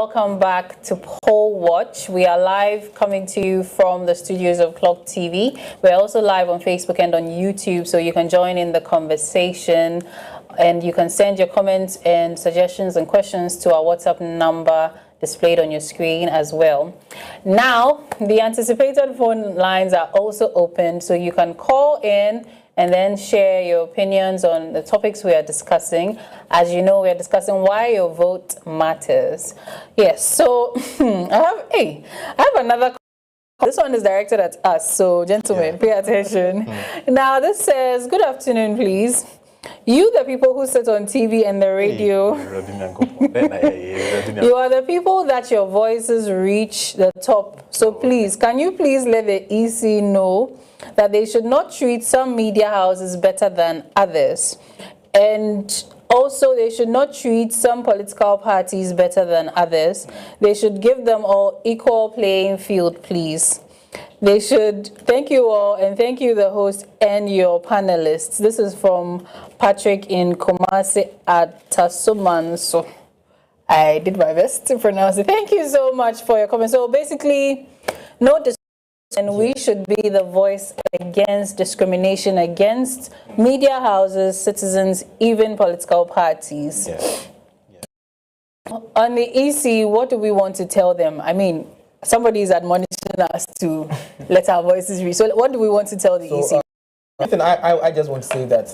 F: welcome back to Poll Watch. We are live coming to you from the studios of Clock TV. We're also live on Facebook and on YouTube, so you can join in the conversation and you can send your comments and suggestions and questions to our WhatsApp number displayed on your screen as well. Now, the anticipated phone lines are also open, so you can call in and then share your opinions on the topics we are discussing. As you know, we are discussing why your vote matters. Yes, so I have another call. This one is directed at us, so gentlemen, pay attention. Now, this says, good afternoon, please. You, the people who sit on TV and the radio, you are the people that your voices reach the top. So please, can you please let the EC know that they should not treat some media houses better than others? And also, they should not treat some political parties better than others. They should give them all equal playing field, please. They should. Thank you all, and thank you, the host and your panelists. This is from Patrick in Kumasi at Tasuman. So I did my best to pronounce it. Thank you so much for your comment. So basically, no discrimination, and we should be the voice against discrimination against media houses, citizens, even political parties.
E: Yes.
F: On the EC, what do we want to tell them? I mean, somebody is admonishing us to let our voices reach. So what do we want to tell the EC?
G: I just want to say that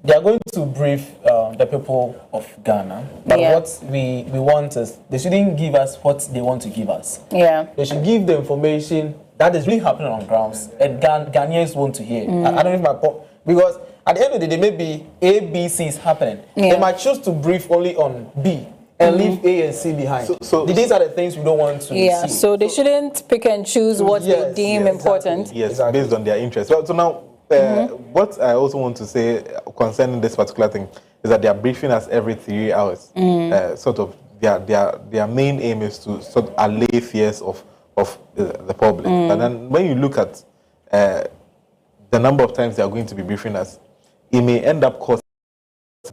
G: they are going to brief the people of Ghana. But what we want is, they shouldn't give us what they want to give us.
F: Yeah.
G: They should give the information that is really happening on grounds and Ghanaians want to hear. I don't know if my point, because at the end of the day, maybe A, B, C is happening. They might choose to brief only on B and leave A and C behind. So these are the things we don't want to see.
F: So they shouldn't pick and choose what they deem important.
G: Exactly.
D: Yes, based on their interests. So now, what I also want to say concerning this particular thing is that they are briefing us every 3 hours. Sort of their main aim is to sort of allay fears of the public. And then when you look at the number of times they are going to be briefing us, it may end up costing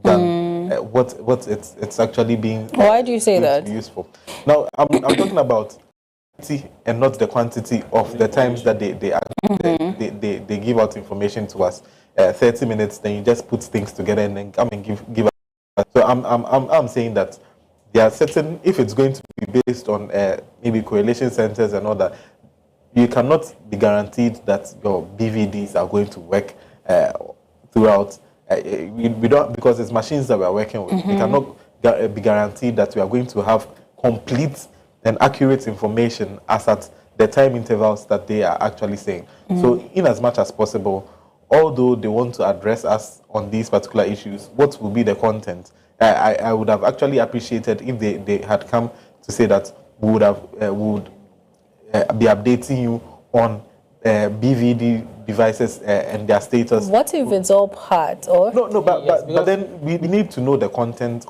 D: than what it's actually being.
F: Why do you say that?
D: Useful. Now I'm talking about and not the quantity of the times that they give out information to us. 30 minutes, then you just put things together and then come and give us. So I'm saying that there are certain, if it's going to be based on maybe correlation centers and all that, you cannot be guaranteed that your BVDs are going to work throughout. We don't, because it's machines that we are working with. We cannot be guaranteed that we are going to have complete and accurate information as at the time intervals that they are actually saying. So in as much as possible, although they want to address us on these particular issues, what will be the content? I would have actually appreciated if they had come to say that we would be updating you on BVD devices and their status.
F: What if it's all part? Or
D: no, but then we need to know the content.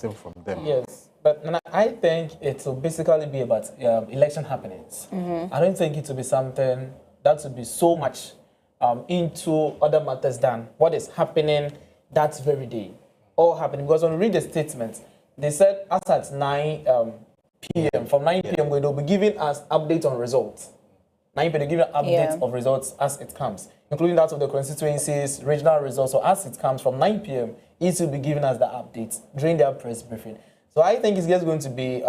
D: From them.
G: Yes, but I think it will basically be about election happenings. I don't think it will be something that will be so much into other matters than what is happening that very day. All happening, because when we read the statement, they said as at 9 p.m. From 9 p.m. they'll be giving us updates on results. 9 p.m. they're giving updates of results as it comes, including that of the constituencies, regional results. So as it comes from 9 p.m., it will be giving us the updates during their press briefing. So I think it's just going to be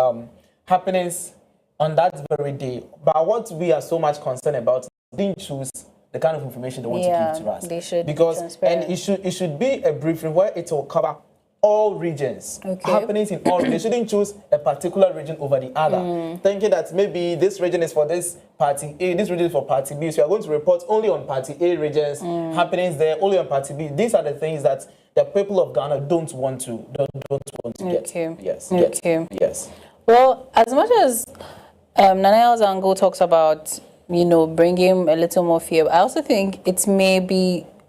G: happenings on that very day. But what we are so much concerned about is being choose the kind of information they want to give to us.
F: They should
G: it should be a briefing where it will cover all regions, happenings in all regions. They shouldn't choose a particular region over the other, thinking that maybe this region is for this party A, this region is for party B. So you're going to report only on party A regions, happenings there, only on party B. These are the things that the people of Ghana don't want to get. Yes. Yes.
F: Well, as much as Nana Zango talks about, you know, bringing a little more fear, I also think the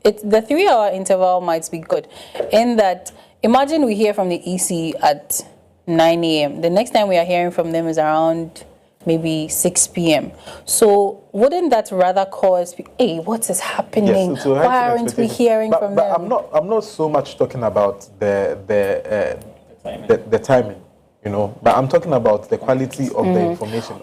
F: 3-hour interval might be good in that. Imagine we hear from the EC at 9 a.m. The next time we are hearing from them is around maybe 6 p.m. So wouldn't that rather cause, hey, what is happening?
D: Yes, so
F: why aren't we hearing from them?
D: I'm not so much talking about the timing, you know, but I'm talking about the quality of the information.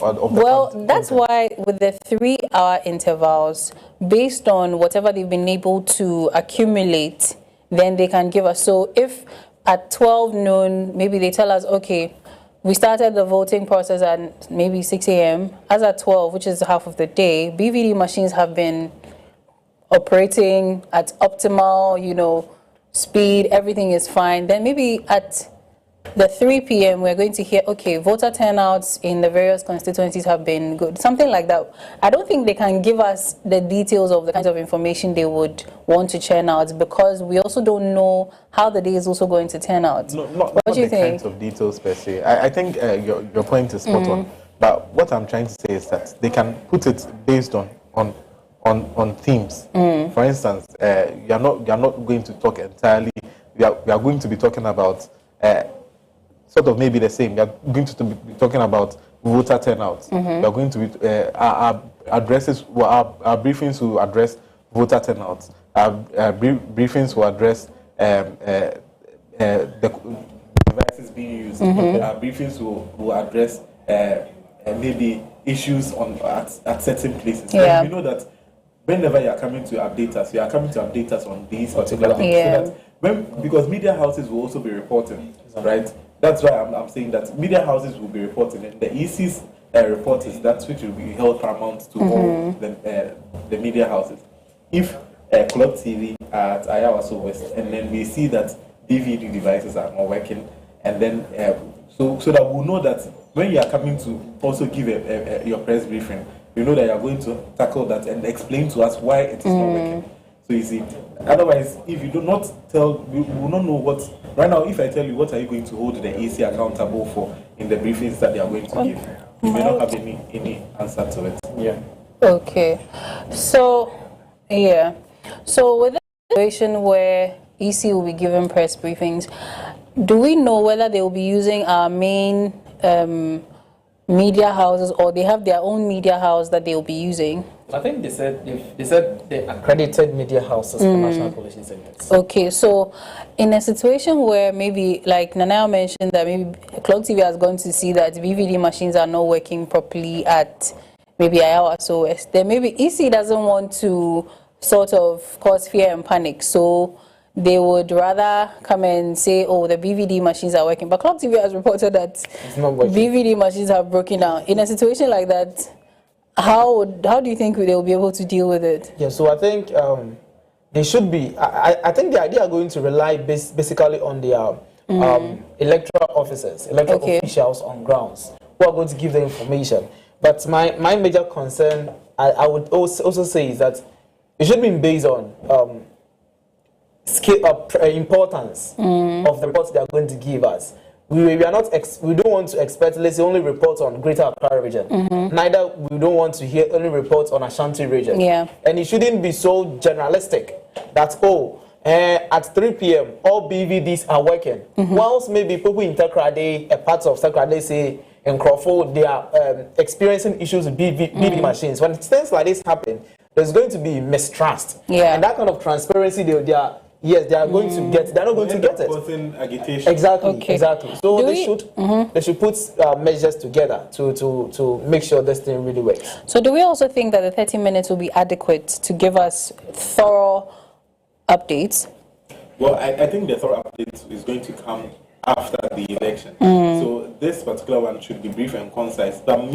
F: That's why with the 3-hour intervals, based on whatever they've been able to accumulate, then they can give us. So if at 12 noon, maybe they tell us, okay, we started the voting process at maybe 6 a.m. As at 12, which is half of the day, BVD machines have been operating at optimal, you know, speed, everything is fine. Then maybe at the 3 p.m. we're going to hear, okay, voter turnouts in the various constituencies have been good. Something like that. I don't think they can give us the details of the kinds of information they would want to churn out because we also don't know how the day is also going to turn out.
D: What do you think? Kinds of details per se. I think your point is spot on. But what I'm trying to say is that they can put it based on themes. For instance, you're not going to talk entirely. We are going to be talking about sort of maybe the same. We are going to be talking about voter turnout. We are going to be our briefings will address voter turnout. Our briefings will address the devices being used. Our briefings will address maybe issues at certain places.
F: Yeah.
D: We know that whenever you are coming to update us, you are coming to update us on these particular things. Yeah. So that because media houses will also be reporting, right? That's why I'm saying that media houses will be reporting, and the EC's report is that which will be held paramount to all the media houses. If Clock TV at Ayawaso West, and then we see that DVD devices are not working, and then so that we'll know that when you are coming to also give your press briefing, you know that you are going to tackle that and explain to us why it is not working. So you see, otherwise, if you do not tell, we will not know what. Right now, if I tell you what are you going to hold the AC accountable for in the briefings that they are going to give, you may not have any answer to it.
G: Yeah.
F: Okay. So, yeah. So with the situation where EC will be given press briefings, do we know whether they will be using our main media houses or they have their own media house that they will be using?
G: I think they said the accredited media houses for national policy segments.
F: Okay, so in a situation where maybe, like Nanaya mentioned, that maybe Clock TV has gone to see that VVD machines are not working properly at maybe Ayawaso West, then maybe EC doesn't want to sort of cause fear and panic, so they would rather come and say, oh, the BVD machines are working. But Clock TV has reported that BVD machines have broken down. In a situation like that, how do you think they will be able to deal with it?
G: Yeah, so I think they should be. I think the idea are going to rely basically on their electoral officers, electoral officials on grounds who are going to give the information. But my major concern, I would also say, is that it should be based on importance of the reports they are going to give us. We don't want to expect, let's say, only reports on Greater Accra region. Neither we don't want to hear only reports on Ashanti region.
F: Yeah.
G: And it shouldn't be so generalistic that at 3 p.m. all BVDs are working. Whilst maybe people in Takrade, parts of Takrade, say in Crawford, they are experiencing issues with BVD machines. When things like this happen, there's going to be mistrust.
F: Yeah.
G: And that kind of transparency, they are going to get. They're not going to get it.
D: Agitation.
G: Exactly. So they should put measures together to make sure this thing really works.
F: So do we also think that the 30 minutes will be adequate to give us thorough updates?
D: Well, I think the thorough updates is going to come after the election. So this particular one should be brief and concise. But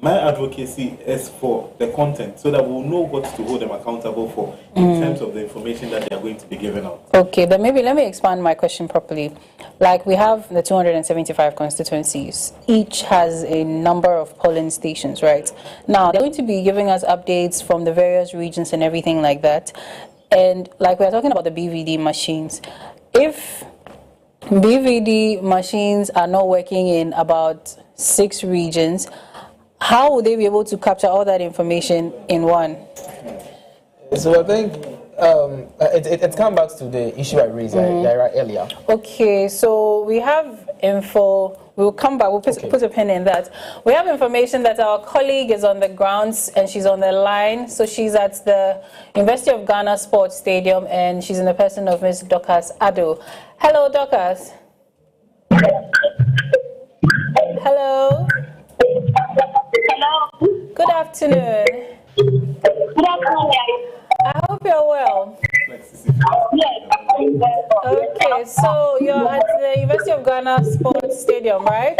D: my advocacy is for the content, so that we'll know what to hold them accountable for in terms of the information that they are going to be giving out.
F: Okay, then maybe let me expand my question properly. Like, we have the 275 constituencies. Each has a number of polling stations, right? Now, they're going to be giving us updates from the various regions and everything like that. And like we're talking about the BVD machines. If BVD machines are not working in about 6 regions, how would they be able to capture all that information in one?
G: So I think it comes back to the issue I raised earlier.
F: Okay, so we have info. We'll come back. We'll put a pin in that. We have information that our colleague is on the grounds and she's on the line. So she's at the University of Ghana Sports Stadium and she's in the person of Ms. Dorcas Ado. Hello, Dorcas. Hello.
M: Hello.
F: Good afternoon.
M: Good afternoon.
F: I hope you're well.
M: Yes.
F: Okay, so you're at the University of Ghana Sports Stadium, right?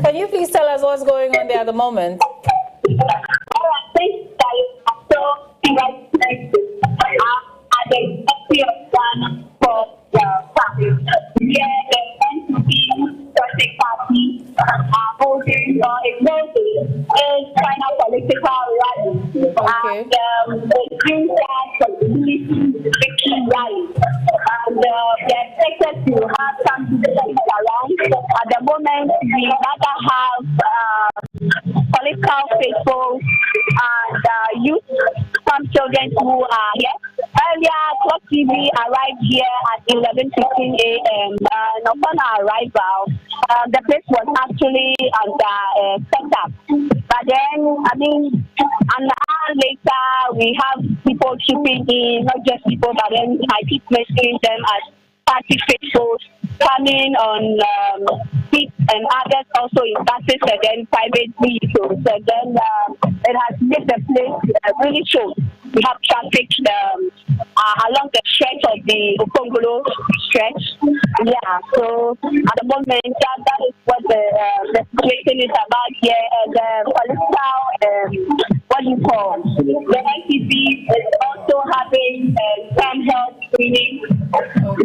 F: Can you please tell us what's going on there at the moment?
M: At the University of Ghana Sports Stadium, the NPP party holding a closing final political rally. And they do that victory rally. And they're expected to have some discussions around. At the moment, we rather have political people and youth, some children who are here. Earlier, Clock TV arrived here at 11:15 a.m. And upon our arrival, the place was actually under setup. But then, an hour later, we have people chipping in, not just people, but then I keep mentioning them as party faithfuls coming on feet and others also in buses and then private vehicles. And then it has made the place really show. We have traffic along the stretch of the Okongolo stretch. Yeah, so at the moment, that is what the situation is about here. And the political, the NPP is also having some health screening for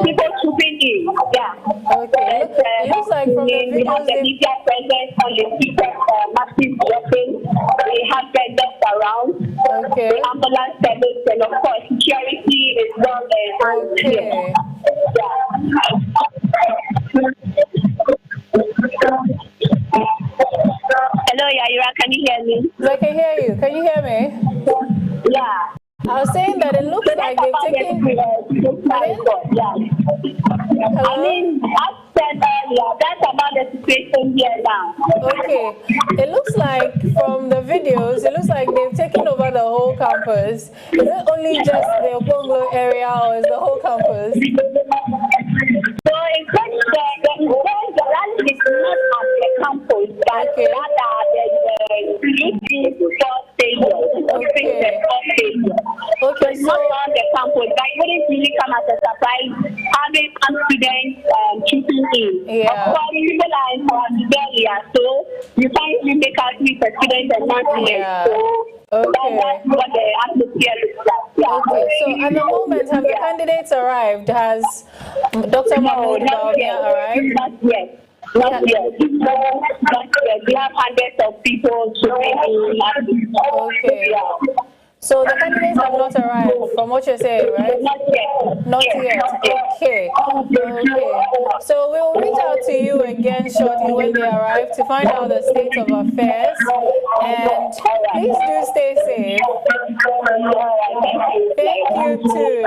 M: people trooping in. Yeah.
F: Okay. It looks like from the
M: we have the media presence on the secret massive dropping. We have vendors around.
F: Okay.
M: The ambulance service and of course security is well here. Hello, Yaira, can you hear me?
F: I can hear you. Can you hear me?
M: Yeah.
F: I was saying that it looks like they've taken...
M: I said earlier, that's about the situation here now.
F: Okay. It looks like from the videos, it looks like they've taken over the whole campus. Is it only just the Okongolo area or is the whole campus?
M: So in fact, the rally is not at the campus, but rather the sports stadium.
F: Okay,
M: so not on the campus, but it wouldn't really come as a surprise having some students chipping in.
F: Yeah.
M: Of course, people are in our area, so you can't really make out with the students and non-students.
F: Yeah.
M: So that's what the atmosphere looks like. Yeah.
F: Okay, so at the moment, have the candidates arrived? Has Dr. Mahmoud Bawumia arrived?
M: Not yet. Not yet. We have hundreds of people chipping in.
F: Okay. So the candidates have not arrived, from what you're saying, right?
M: Not yet.
F: Not yet. Okay. So we will reach out to you again shortly when they arrive to find out the state of affairs. And please do stay safe. Thank you too.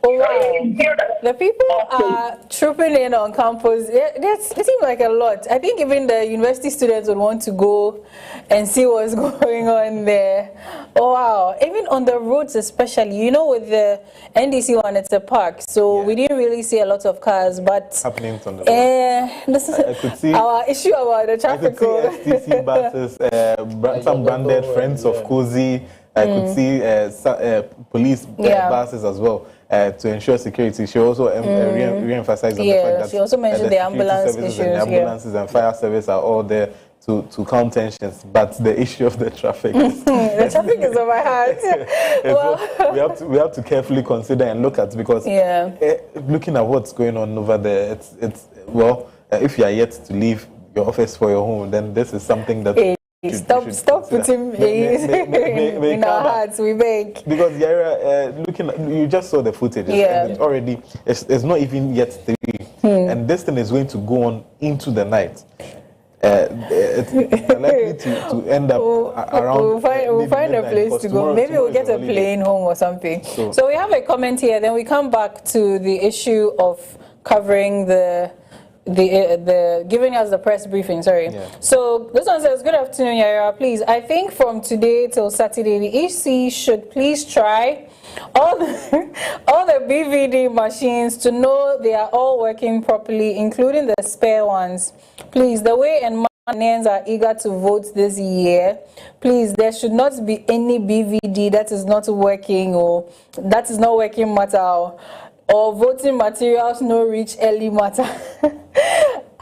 F: Oh, wow. The people are trooping in on campus. It seems like a lot. I think even the university students would want to go and see what's going on there. Oh, wow. Even on the roads especially. You know, with the NDC one, it's a park. So we didn't really see a lot of cars. But
D: happenings on the road.
F: This is our issue about the traffic.
D: I could see STC buses, some branded friends of Cozy, I could see police buses as well to ensure security. She also re-emphasized on the fact that
F: she also mentioned the ambulance issues.
D: And the ambulances and fire service are all there to calm tensions, but the issue of the traffic
F: the traffic is on my heart.
D: Well, we have to carefully consider and look at, because looking at what's going on over there, it's if you are yet to leave your office for your home, then this is something that
F: stop putting in our hearts, we beg.
D: Because you just saw the footage, and it's already it's not even yet 3, and this thing is going to go on into the night. It's likely to end up around.
F: We'll find a place to go. Maybe we'll get a plane home or something. So we have a comment here. Then we come back to the issue of covering the giving us the press briefing. So this one says, "Good afternoon, Yaya. Please, I think from today till Saturday, the EC should please try all the BVD machines to know they are all working properly, including the spare ones. Please, the way and Ghanaians are eager to vote this year, please, there should not be any BVD that is not working or that is not working matter or voting materials no reach early matter."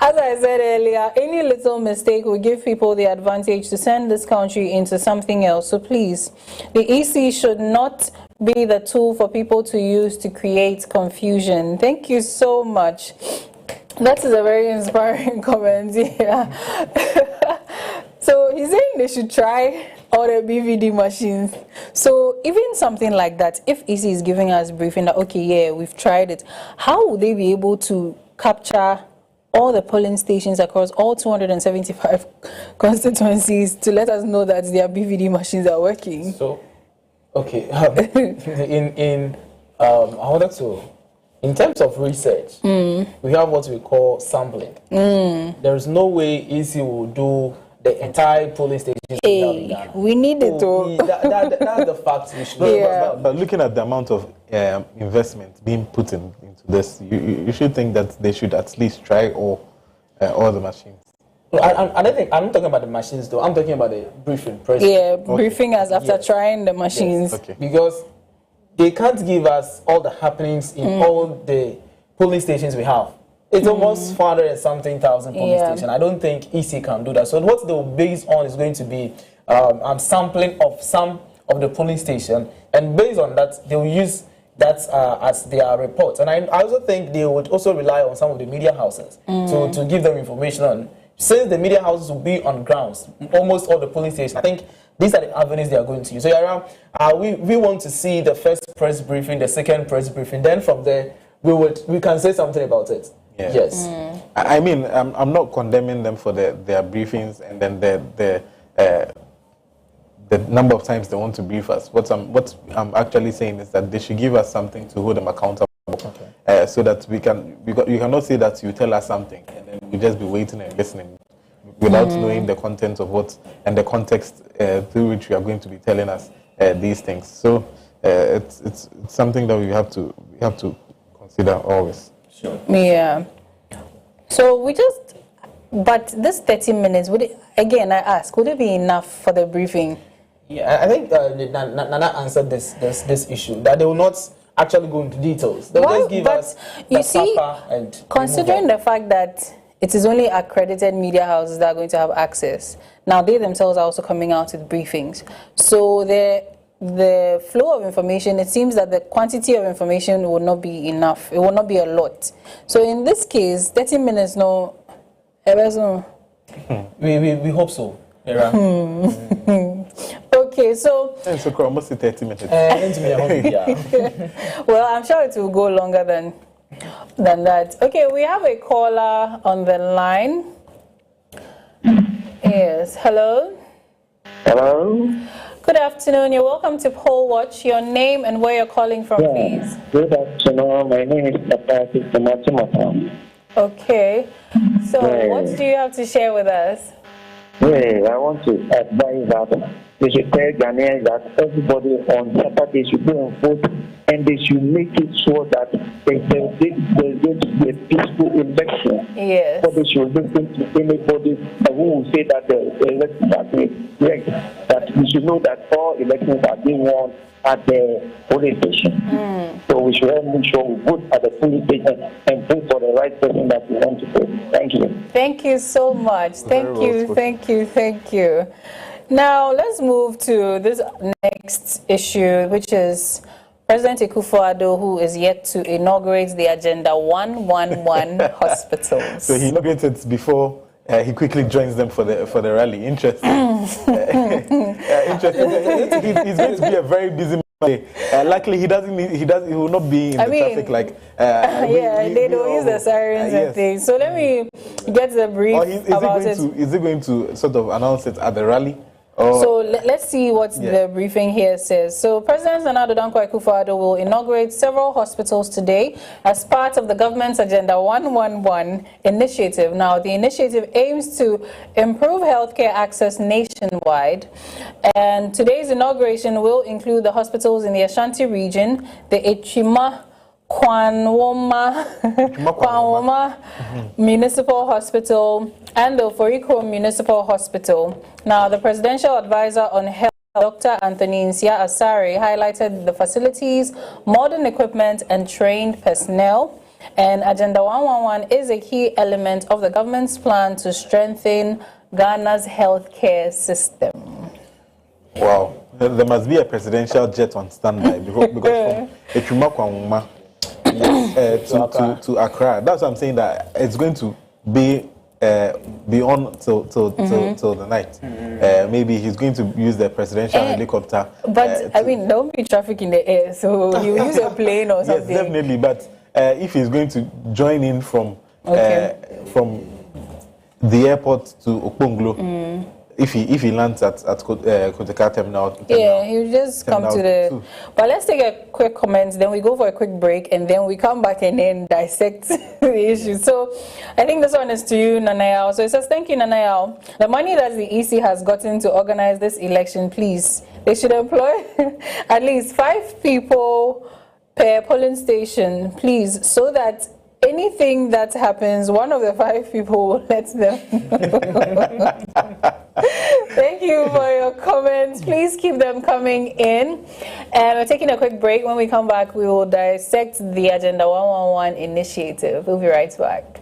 F: As I said earlier, any little mistake will give people the advantage to send this country into something else. So please, the EC should not be the tool for people to use to create confusion. Thank you so much. That is a very inspiring comment here. So he's saying they should try all the BVD machines. So even something like that, if EC is giving us a briefing that, okay, yeah, we've tried it, how will they be able to capture all the polling stations across all 275 constituencies to let us know that their BVD machines are working?
G: So, okay, I wanted to, in terms of research, we have what we call sampling. There is no way EC will do the entire polling station.
F: We need it to.
G: That's the fact we should.
D: But looking at the amount of investment being put into this, you should think that they should at least try all the machines.
G: I don't think, I'm not talking about the machines though. I'm talking about the briefing.
F: Briefing us after trying the machines.
G: Yes. Because they can't give us all the happenings in all the polling stations we have. It's almost 400 and something thousand polling stations. I don't think EC can do that. So what they'll base on is going to be sampling of some of the polling station, and based on that, they'll use that as their reports. And I also think they would also rely on some of the media houses to give them information on. Since the media houses will be on grounds, almost all the polling stations, I think these are the avenues they are going to use. So we want to see the first press briefing, the second press briefing. Then from there, we can say something about it.
D: Yeah.
G: Yes.
D: I mean, I'm not condemning them for their briefings and then the number of times they want to brief us. What I'm actually saying is that they should give us something to hold them accountable. So that you cannot say that you tell us something and then we just be waiting and listening without knowing the content of what and the context through which you are going to be telling us these things. So it's something that we have to consider always.
G: Sure.
F: Yeah. So but this 30 minutes, would it be enough for the briefing?
G: Yeah, I think Nana answered this issue, that they will not actually go into details. They'll just give us and
F: considering the fact that it is only accredited media houses that are going to have access, now they themselves are also coming out with briefings. So the flow of information, it seems that the quantity of information will not be enough. It will not be a lot. So in this case, 30 minutes, no.
G: We hope so.
F: Okay, so
D: almost 30 minutes.
F: Well, I'm sure it will go longer than that. Okay, we have a caller on the line. Yes, hello.
N: Hello.
F: Good afternoon. You're welcome to Poll Watch. Your name and where you're calling from, please.
N: Good afternoon. My name is Pataki Tomato.
F: Okay. So, what do you have to share with us?
N: I want to advise that they should tell Ghanaians that everybody on Saturday should go and vote, and they should make it sure that there's going to be a peaceful election.
F: Yes.
N: So they should listen to anybody who will say that the elections are being rigged. That we should know that all elections are being won at the polling station. So we should all make sure we vote at the polling station and vote for the right person that we want to vote. Thank you.
F: Thank you so much. Thank you. Now let's move to this next issue, which is President Akufo-Addo, who is yet to inaugurate the Agenda 111 hospitals.
D: So he inaugurated before he quickly joins them for the rally. Interesting. Interesting. He's going to be a very busy man. Likely he will not be in the traffic like.
F: They don't use the sirens and things. So let me get the brief about it.
D: Is he going to sort of announce it at the rally?
F: So let's see what the briefing here says. So President Nana Addo Dankwa Akufo-Addo will inaugurate several hospitals today as part of the government's Agenda 111 initiative. Now, the initiative aims to improve healthcare access nationwide. And today's inauguration will include the hospitals in the Ashanti region, the Echima Kwanwoma Municipal Hospital, and the Foriko Municipal Hospital. Now, the Presidential Advisor on Health, Dr. Anthony Nsia Asare, highlighted the facilities, modern equipment, and trained personnel. And Agenda 111 is a key element of the government's plan to strengthen Ghana's healthcare system.
D: Wow, there must be a presidential jet on standby because from Echuma Kwanwoma to Accra. That's what I'm saying, that it's going to be on till the night. Maybe he's going to use the presidential helicopter.
F: But I mean, don't be traffic in the air, so you use a plane or something.
D: Yes, definitely. But if he's going to join in from the airport to Okponglo, if he lands at Koteka terminal.
F: Yeah, he'll just come to the... But let's take a quick comment, then we go for a quick break, and then we come back and then dissect the issue. So I think this one is to you, Nanayao. So it says, thank you, Nanayao. The money that the EC has gotten to organize this election, please, they should employ at least 5 people per polling station, please, so that anything that happens, one of the 5 people will let them know. Thank you for your comments. Please keep them coming in. And we're taking a quick break. When we come back, we will dissect the Agenda 111 initiative. We'll be right back.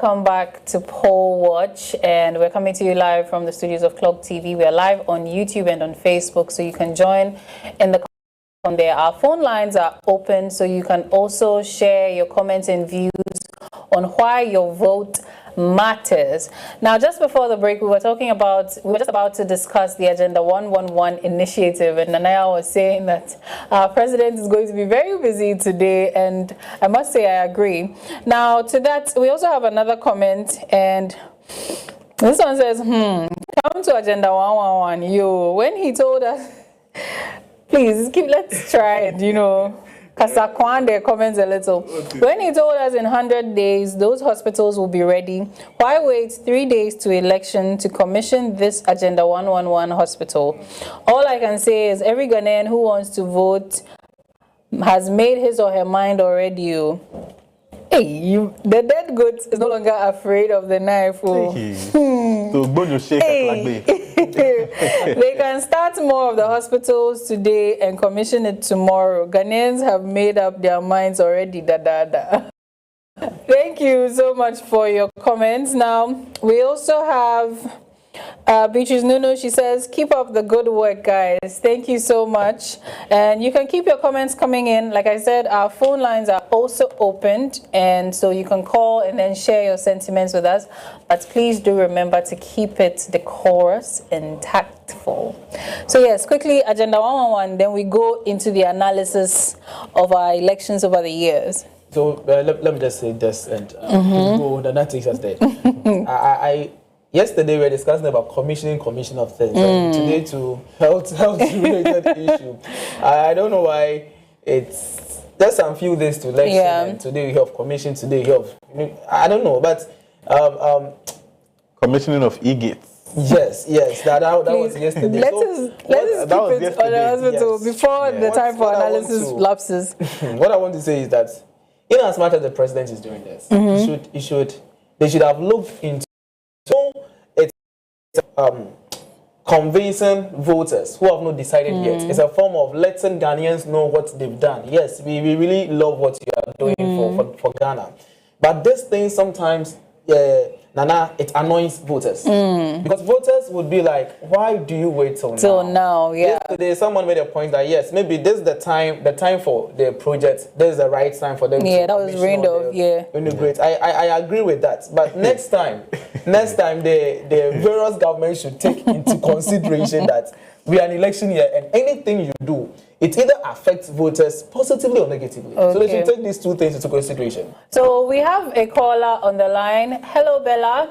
F: welcome back to Poll Watch, and we're coming to you live from the studios of Clock TV. We are live on YouTube and on Facebook, so you can join in the on there. Our phone lines are open, so you can also share your comments and views on why your vote matters. Now, just before the break, we were just about to discuss the Agenda 111 initiative, and Nanaya was saying that our president is going to be very busy today, and I must say I agree. Now, to that, we also have another comment, and this one says, come to Agenda 111, when he told us, please, let's try it, Kasakwande comments a little. Okay. When he told us in 100 days, those hospitals will be ready, why wait 3 days to election to commission this Agenda 111 hospital? All I can say is every Ghanaian who wants to vote has made his or her mind already. Hey, the dead goat is no longer afraid of the knife. They can start more of the hospitals today and commission it tomorrow. Ghanaians have made up their minds already. Thank you so much for your comments. Now, we also have Beatrice Nuno. She says, keep up the good work, guys. Thank you so much. And you can keep your comments coming in. Like I said, our phone lines are also opened, and so you can call and then share your sentiments with us. But please do remember to keep it decorous and tactful. So yes, quickly, Agenda 111, then we go into the analysis of our elections over the years.
G: So let me just say this, and go, that takes us there. Yesterday we were discussing about commission of things. And today to health-related issue. I don't know why it's just some few days to election. Yeah. And today we have commission. Today we have, I don't know, but
D: commissioning of e-gates.
G: Yes, that was yesterday.
F: Let us keep it on the hospital before the time for analysis lapses.
G: What I want to say is that, in as much as the president is doing this, they should have looked into. So it's convincing voters who have not decided yet. It's a form of letting Ghanaians know what they've done. Yes, we really love what you are doing for Ghana. But this thing sometimes, Nana, it annoys voters. Because voters would be like, why do you wait till
F: now? Yeah.
G: Yesterday, someone made a point that, yes, maybe this is the time for the project. This is the right time for them to
F: that was Randolph,
G: integrate. I agree with that. But next time, the various governments should take into consideration that we are in election year, and anything you do, it either affects voters positively or negatively. Okay. So they should take these two things into consideration.
F: So we have a caller on the line. Hello, Bella.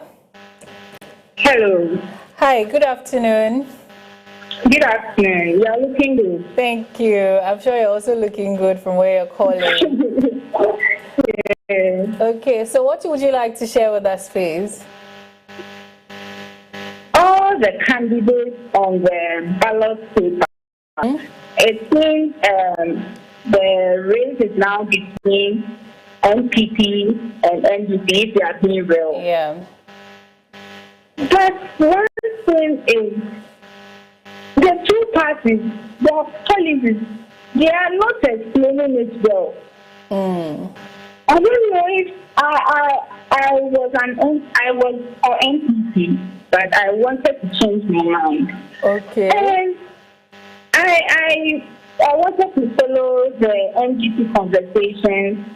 I: Hello.
F: Hi, good afternoon.
I: Good afternoon. You are looking good.
F: Thank you. I'm sure you're also looking good from where you're calling.
I: Yeah.
F: Okay, so what would you like to share with us, please?
I: All the candidates on the ballot paper, it seems the race is now between NPP and NDP if they are being real.
F: Yeah.
I: But one thing is, the two parties, their policies, they are not explaining it well. I don't know if I was for NPP, but I wanted to change my mind.
F: Okay.
I: And I wanted to follow the NGP conversations.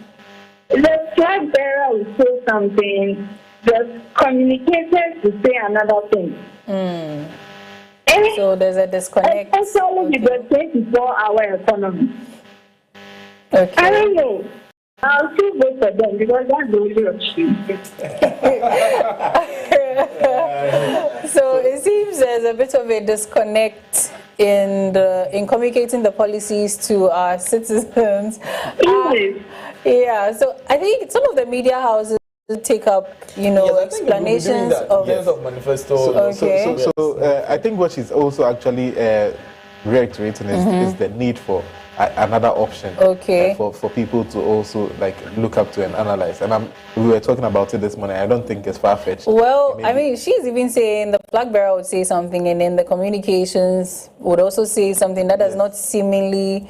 I: The flag bearer will say something, the communicators will say another thing.
F: So there's a disconnect.
I: Especially with the 24-hour economy.
F: Okay.
I: I don't know. I'll still vote for them because that's the only option.
F: So it seems there's a bit of a disconnect in communicating the policies to our citizens. Yeah, so I think some of the media houses take up, explanations of
G: manifesto.
D: So I think what she's also actually reiterating is the need for another option for people to also look up to and analyze. And we were talking about it this morning. I don't think it's far-fetched.
F: Well, I mean, she's even saying the flag bearer would say something, and then the communications would also say something that does not seemingly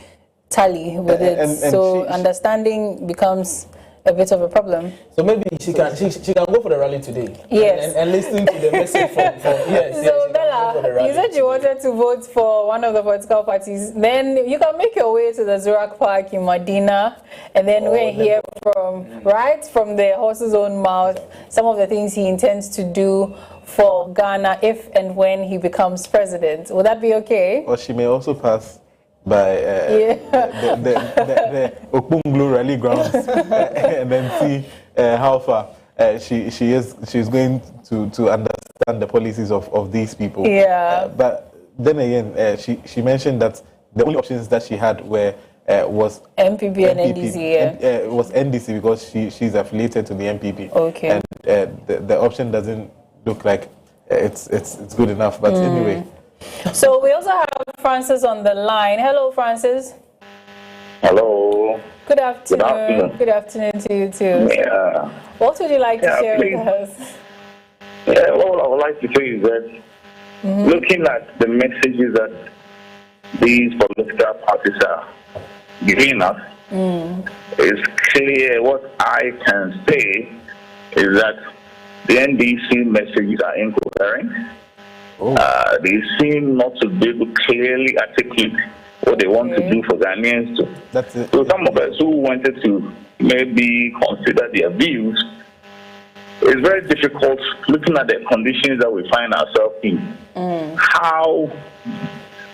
F: tally with it. And so understanding becomes a bit of a problem.
G: So maybe she can go for the rally today.
F: Yes.
G: And listen to the message from yes.
F: So Bella, you said you wanted to vote for one of the political parties. Then you can make your way to the Zurak Park in Medina, and then we'll hear from the horse's own mouth some of the things he intends to do for Ghana if and when he becomes president. Would that be okay?
D: Or she may also pass by the Okpunglu rally grounds and then see how far she's going to understand the policies of these people.
F: Yeah.
D: But then again, she mentioned that the only options that she had was
F: MPP and NDC.
D: It was NDC because she's affiliated to the MPP.
F: Okay.
D: And the option doesn't look like it's good enough. But anyway.
F: So we also have Francis on the line. Hello, Francis.
N: Hello.
F: Good afternoon. Good afternoon to you too.
N: Yeah.
F: What would you like to share with us?
N: Yeah, what I would like to say is that looking at the messages that these political parties are giving us, it's clear what I can say is that the NDC messages are incoherent. They seem not to be able to clearly articulate what they want to do for Ghanaians. So some of us who wanted to maybe consider their views, it's very difficult looking at the conditions that we find ourselves in. How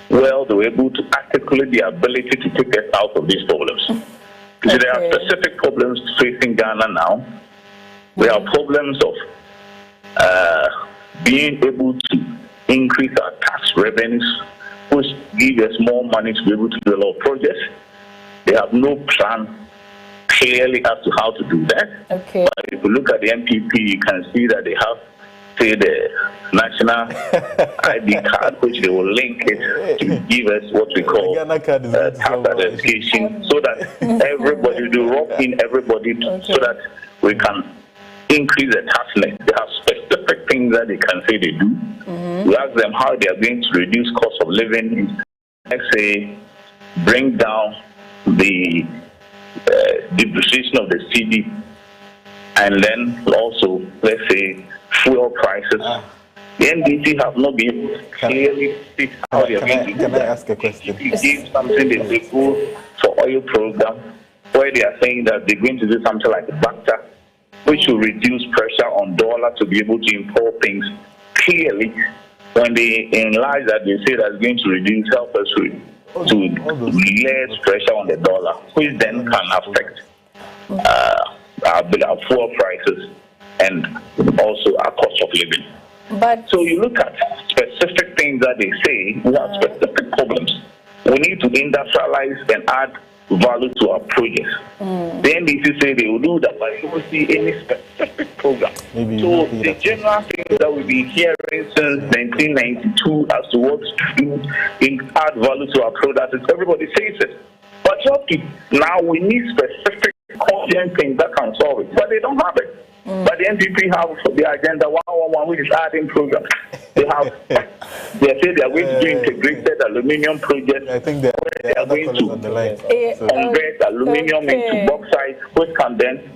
N: well they were able to articulate the ability to take us out of these problems. So there are specific problems facing Ghana now. There are problems of being able to increase our tax revenues, which give us more money to be able to do a lot of projects. They have no plan clearly as to how to do that.
F: Okay.
N: But if you look at the MPP, you can see that they have, say, the national ID card, which they will link it to give us what we call tax identification, so that everybody, they rope in everybody, so that we can increase the tax length. They have specific things that they can say they do. We ask them how they are going to reduce cost of living. Let's say, bring down the depreciation of the CD, and then also, let's say, fuel prices. The NDC have not been able to clearly see how they are going to do that.
D: Can I ask a question?
N: If you give something, they go for oil program, where they are saying that they're going to do something like a BACTA, which will reduce pressure on dollar to be able to import things. Clearly, when they enlarge that, they say that's going to help us to less pressure on the dollar, which then can affect our fuel prices and also our cost of living.
F: But
N: so you look at specific things that they say, we have specific problems. We need to industrialize and add value to our projects. The NDC say they will do that, but you will see any specific program. So the general things that we've been hearing since 1992 as to what to do in add value to our products, everybody says it. But now we need specific content things that can solve it, but they don't have it. But the NPP have the agenda 111, which is adding programs. They say they are going to do integrated aluminium projects. I think they are going to convert aluminium into bauxite, which can then,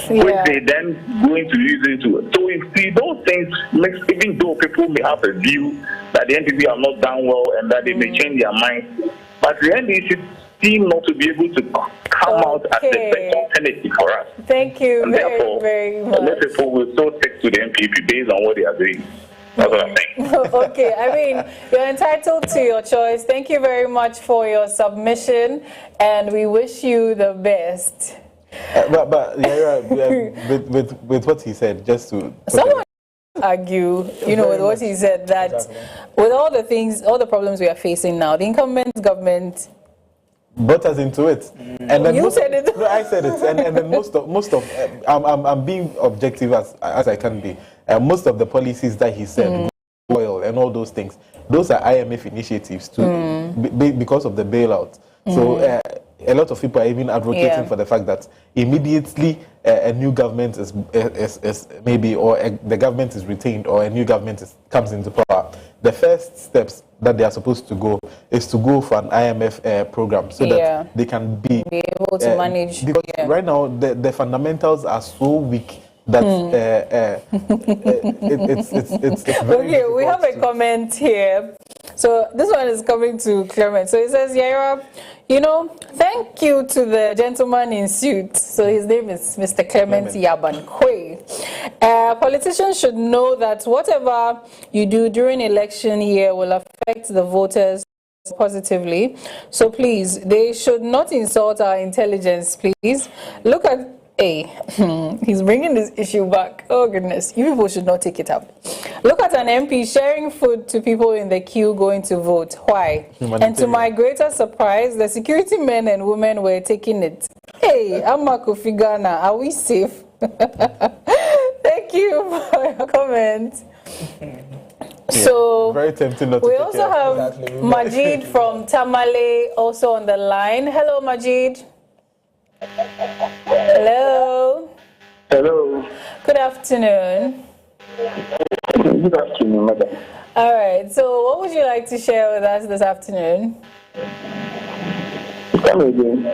N: which they then going to use it to. So you see those things makes, even though people may have a view that the NPP have not done well and that they may change their mind, but the NDC seem not to be able to come out as the best alternative for us.
F: Thank you
N: and
F: very, very much.
N: Most people will still stick to the MPP based on what they are doing. That's what I'm saying.
F: Okay, I mean, you're entitled to your choice. Thank you very much for your submission, and we wish you the best.
D: But with what he said, just to
F: someone argue, with what he said, that with all the things, all the problems we are facing now, the incumbent government
D: brought us into it, and then
F: you said it.
D: No, I said it, and then most of I'm being objective as I can be. Most of the policies that he said, oil and all those things, those are IMF initiatives too, because of the bailout. So a lot of people are even advocating for the fact that immediately a new government is maybe, or the government is retained, or a new government comes into power, the first steps that they are supposed to go is to go for an IMF program so that they can be
F: able to manage.
D: Because right now the fundamentals are so weak that it's very
F: okay. We have a comment here. So this one is coming to Clement. So he says, Yaira, you know, thank you to the gentleman in suit. So his name is Mr. Clement Yaban Kwe. Politicians should know that whatever you do during election year will affect the voters positively. So please, they should not insult our intelligence, please. Look at he's bringing this issue back. Oh goodness, you people should not take it up. Look at an MP sharing food to people in the queue going to vote. Why? And to my greater surprise, the security men and women were taking it. Hey, Amma Kofi Ghana, are we safe? Thank you for your comment. So
D: very tempting not to
F: we also have Majid from Tamale also on the line. Hello, Majid. Hello.
N: Hello.
F: Good afternoon.
N: Good afternoon, madam.
F: All right. So, what would you like to share with us this afternoon?
N: Come again.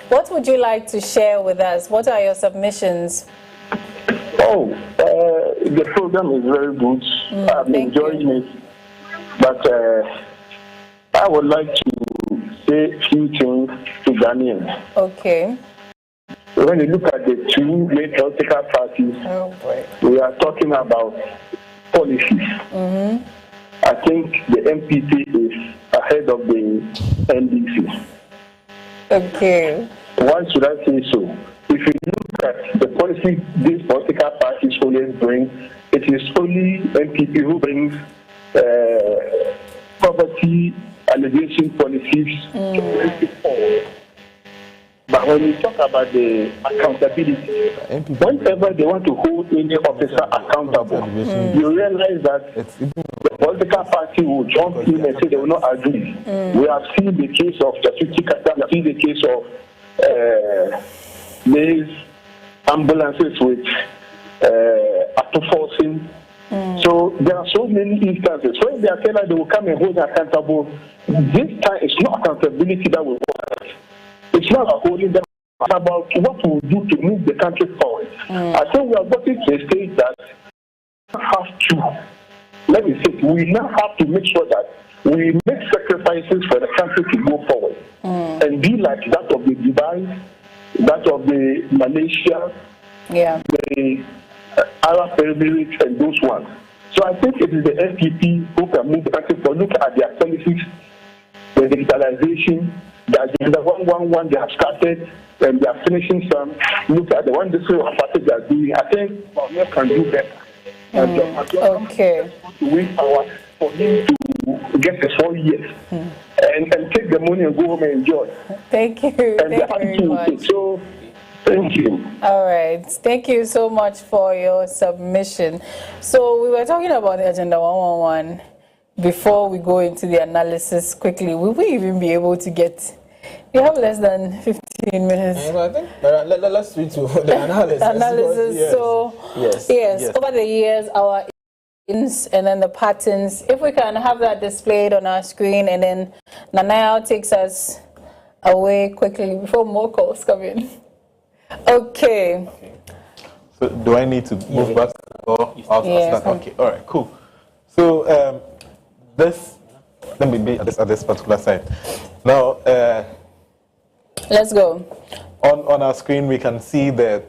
F: What would you like to share with us? What are your submissions?
N: Oh, the program is very good. I'm enjoying it. But I would like to say a few things to Ghanaians.
F: Okay.
N: When you look at the two main political parties, we are talking about policies. I think the MPP is ahead of the NDC.
F: Okay.
N: Why should I say so? If you look at the policy these political parties always bring, it is only MPP who brings poverty alleviation policies to bring it forward. But when we talk about the accountability, whenever they want to hold any officer accountable, you realize that the political party will jump in and say they will not agree. We have seen the case of Jasuti Kata, we have seen the case of these ambulances with autoforcing. So there are so many instances. When they are saying that they will come and hold accountable, this time it's not accountability that will work. It's not about holding them. It's about what we will do to move the country forward. I think we are getting to a stage that we have to, let me say, we now have to make sure that we make sacrifices for the country to go forward and be like that of the Dubai, that of the Malaysia, the Arab Emirates, and those ones. So I think it is the NPP who can move the country forward. Look at their policies, the digitalization, the agenda 111 they have started and they are finishing some. Look at the one this party they are doing. I think we can do better.
F: Okay.
N: To win power for him to get the 4 years and take the money and go home and enjoy.
F: Thank you.
N: And
F: thank you very much.
N: So, thank you.
F: All right. Thank you so much for your submission. So we were talking about the Agenda 111. Before we go into the analysis quickly, will we even be able to get... We have less than 15 minutes.
G: I think let's switch to the analysis.
F: Yes. Over the years, our and then the patterns, if we can have that displayed on our screen, and then Nanaya takes us away quickly before more calls come in. Okay.
D: So do I need to move back or I'll start? Okay, all right, cool. So let me be at this particular side. Now,
F: let's go.
D: On our screen, we can see the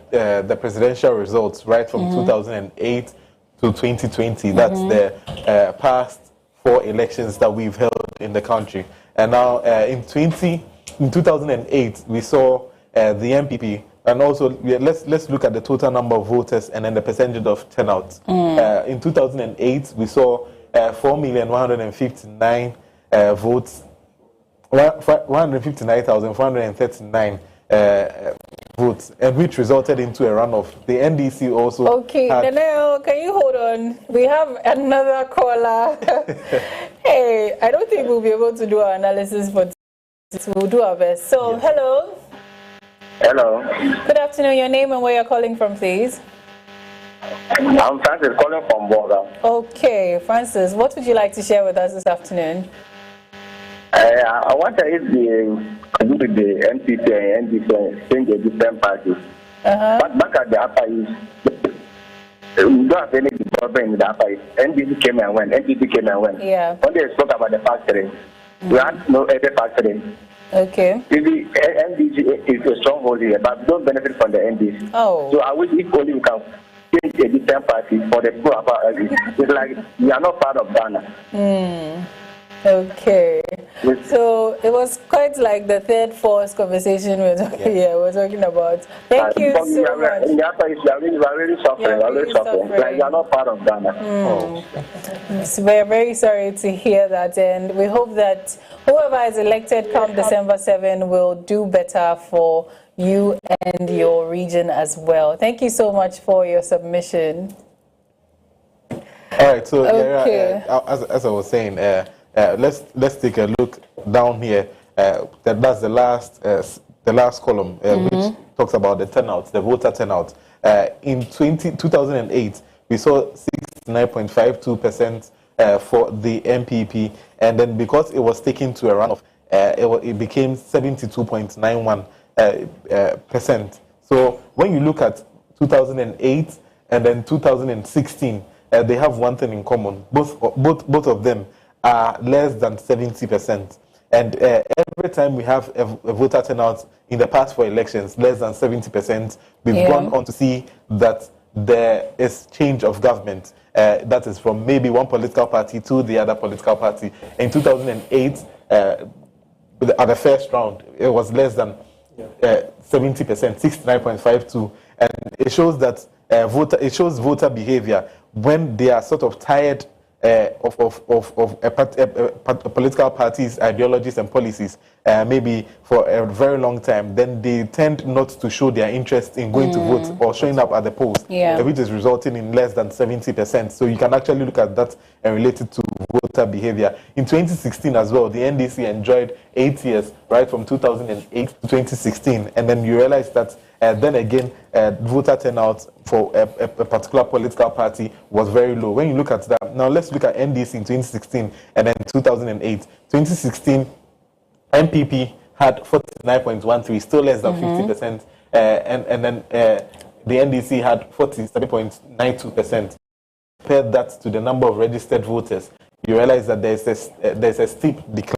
D: presidential results right from 2008 to 2020. That's the past 4 elections that we've held in the country. And now in 2008, we saw the MPP. And also, let's look at the total number of voters and then the percentage of turnout. In 2008, we saw 4,159,000 votes, 159,439 votes, and which resulted into a runoff. The NDC also.
F: Okay, Daniel, can you hold on? We have another caller. Hey, I don't think we'll be able to do our analysis, but we'll do our best. So, hello.
N: Hello.
F: Good afternoon. Your name and where you're calling from, please.
N: I'm Francis calling from Boga.
F: Okay, Francis, what would you like to share with us this afternoon?
N: I wonder if the NPP and NDC change the different parties. But back at the Upper East, we don't have any problem in the Upper East. NDC came and went. NPP came and went.
F: Yeah.
N: When they spoke about the factory, we had no other factory.
F: Okay.
N: Maybe NDC is a stronghold here, but we don't benefit from the NDC.
F: Oh.
N: So I wish if only we can change a different party for the poor Upper East. It's like we are not part of Ghana.
F: Okay. So it was quite like the third, fourth conversation we're talking about. Thank you so much.
N: In the Upper East, we are really suffering. Like we are not part of Ghana.
F: So we're very sorry to hear that, and we hope that whoever is elected come December 7 will do better for you and your region as well. Thank you so much for your submission.
D: All right, so as I was saying, let's take a look down here. That's the last column, which talks about the turnout, the voter turnout. In 2008, we saw 69.52% for the MPP, and then because it was taken to a runoff, it became 72.91%. So when you look at 2008 and then 2016, they have one thing in common. Both of them are less than 70%. And every time we have a voter turnout in the past 4 elections, less than 70%, we've gone on to see that there is change of government. That is from maybe one political party to the other political party. In 2008, at the first round, it was less than 70%, 69.52. And it shows that voter behavior when they are sort of tired of political parties' ideologies and policies, maybe for a very long time, then they tend not to show their interest in going to vote or showing up at the polls, which is resulting in less than 70%. So you can actually look at that and relate it to voter behavior. In 2016 as well, the NDC enjoyed 8 years, right, from 2008 to 2016, and then you realize that then again, voter turnout for a particular political party was very low. When you look at that, now let's look at NDC in 2016 and then 2008. 2016, MPP had 49.13, still less than 50%, and then the NDC had 47.92%. Compare that to the number of registered voters, you realize that there's a steep decline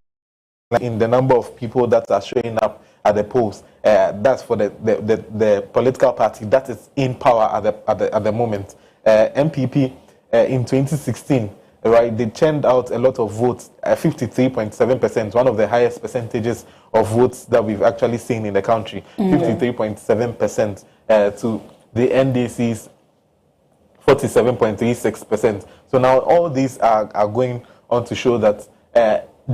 D: in the number of people that are showing up at the polls. That's for the political party that is in power at the moment. MPP in 2016, right, they churned out a lot of votes, 53.7%, one of the highest percentages of votes that we've actually seen in the country, 53.7% to the NDC's 47.36%. So now all these are going on to show that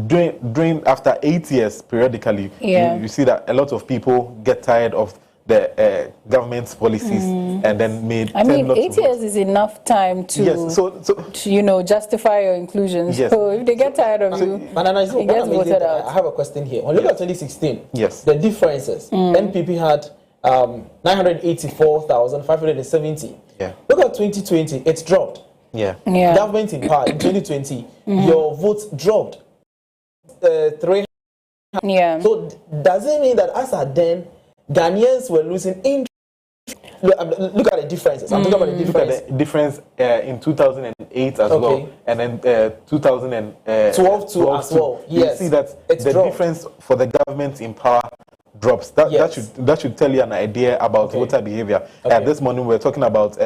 D: during after 8 years periodically, you see that a lot of people get tired of the government's policies and then made.
F: I mean, 8 years is enough time to, to justify your inclusion. Yes. So if they get tired of you, it gets voted out.
G: I have a question here. When you look at 2016,
D: the
G: differences. NPP had 984,570. Look at 2020, it's dropped. Government in power in 2020, your votes dropped 300. So does it mean that as at then, Ghanaians were losing interest? Look at the differences. I'm talking about the difference.
D: Look at the difference in 2008 as well, and then 2012
G: too as well.
D: You see that the difference for the government in power drops. That should tell you an idea about voter behavior. This morning we were talking about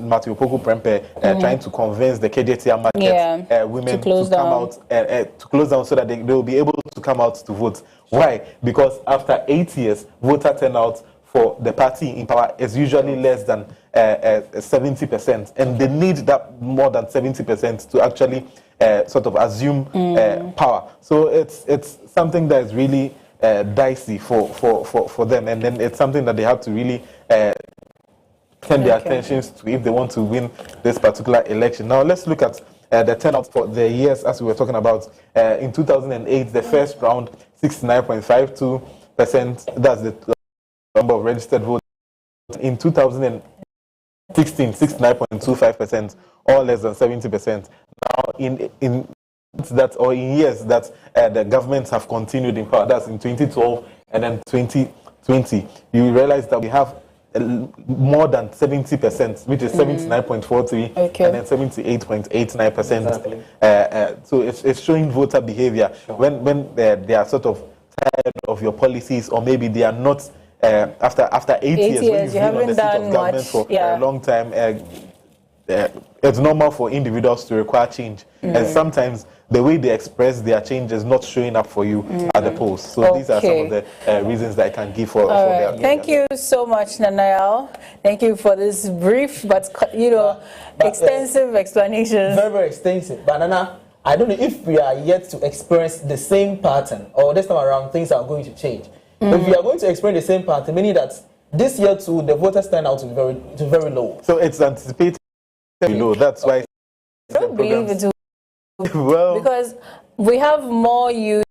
D: Matthew Opoku Prempeh trying to convince the KJTR market women to come out to close down so that they will be able to come out to vote. Why? Because after 8 years, voter turnout for the party in power is usually less than 70%, and they need that more than 70% to actually sort of assume power. So it's something that is really dicey for them, and then it's something that they have to really turn their attentions to if they want to win this particular election. Now let's look at the turnout for the years as we were talking about. In 2008, the first round, 69.52%. That's the number of registered voters. In 2008, 69.25%, or less than 70%. Now, in that, or in years that the governments have continued in power, that's in 2012 and then 2020, you realize that we have more than 70%, which is 79.43, and then 78.89%. So it's showing voter behavior when they are sort of tired of your policies, or maybe they are not. After 8 years, when you've been on the seat of government for a long time, it's normal for individuals to require change, and sometimes the way they express their change is not showing up for you at the polls. So these are some of the reasons that I can give for their.
F: Thank you so much, Nanayao. Thank you for this brief but extensive explanation.
G: Very, very extensive. But Nana, I don't know if we are yet to experience the same pattern, or this time around things are going to change. If we are going to experience the same pattern, meaning that this year too, the voters turnout to very low.
D: So it's anticipated low. That's why.
F: I don't believe it.
D: Well,
F: because we have more youth.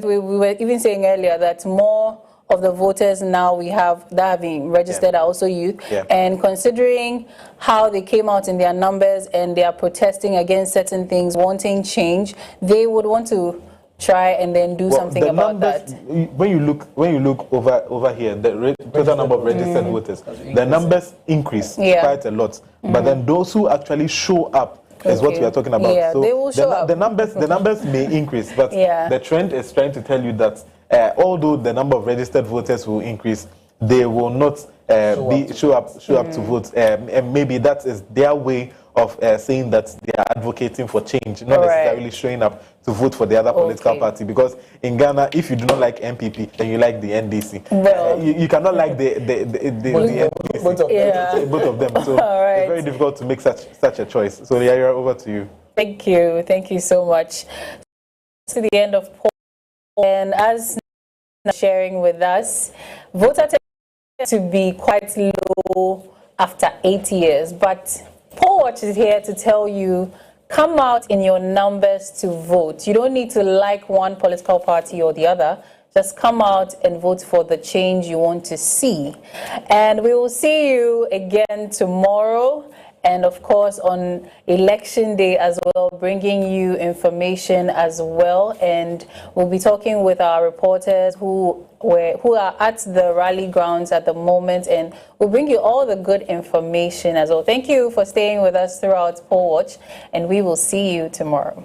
F: We were even saying earlier that more of the voters now we have that have been registered are also youth. And considering how they came out in their numbers and they are protesting against certain things, wanting change, they would want to try and then do something about that.
D: When you look over here, the total number of registered voters, the numbers increase quite a lot. But then those who actually show up is what we are talking about.
F: Yeah,
D: so
F: they will show up.
D: The numbers may increase, but the trend is trying to tell you that although the number of registered voters will increase, they will not show up to vote. And maybe that is their way of saying that they are advocating for change, not necessarily showing up to vote for the other political party. Because in Ghana, if you do not like MPP, then you like the NDC. Well, you cannot like the NDC. Both of them. So it's very difficult to make such a choice. So Yaya, over to you.
F: Thank you so much. To the end of poll, and as sharing with us, voter turnout to be quite low after 8 years, but Poll Watch is here to tell you, come out in your numbers to vote. You don't need to like one political party or the other. Just come out and vote for the change you want to see. And we will see you again tomorrow. And of course on election day as well, bringing you information as well. And we'll be talking with our reporters who are at the rally grounds at the moment, and we'll bring you all the good information as well. Thank you for staying with us throughout Poll Watch, and we will see you tomorrow.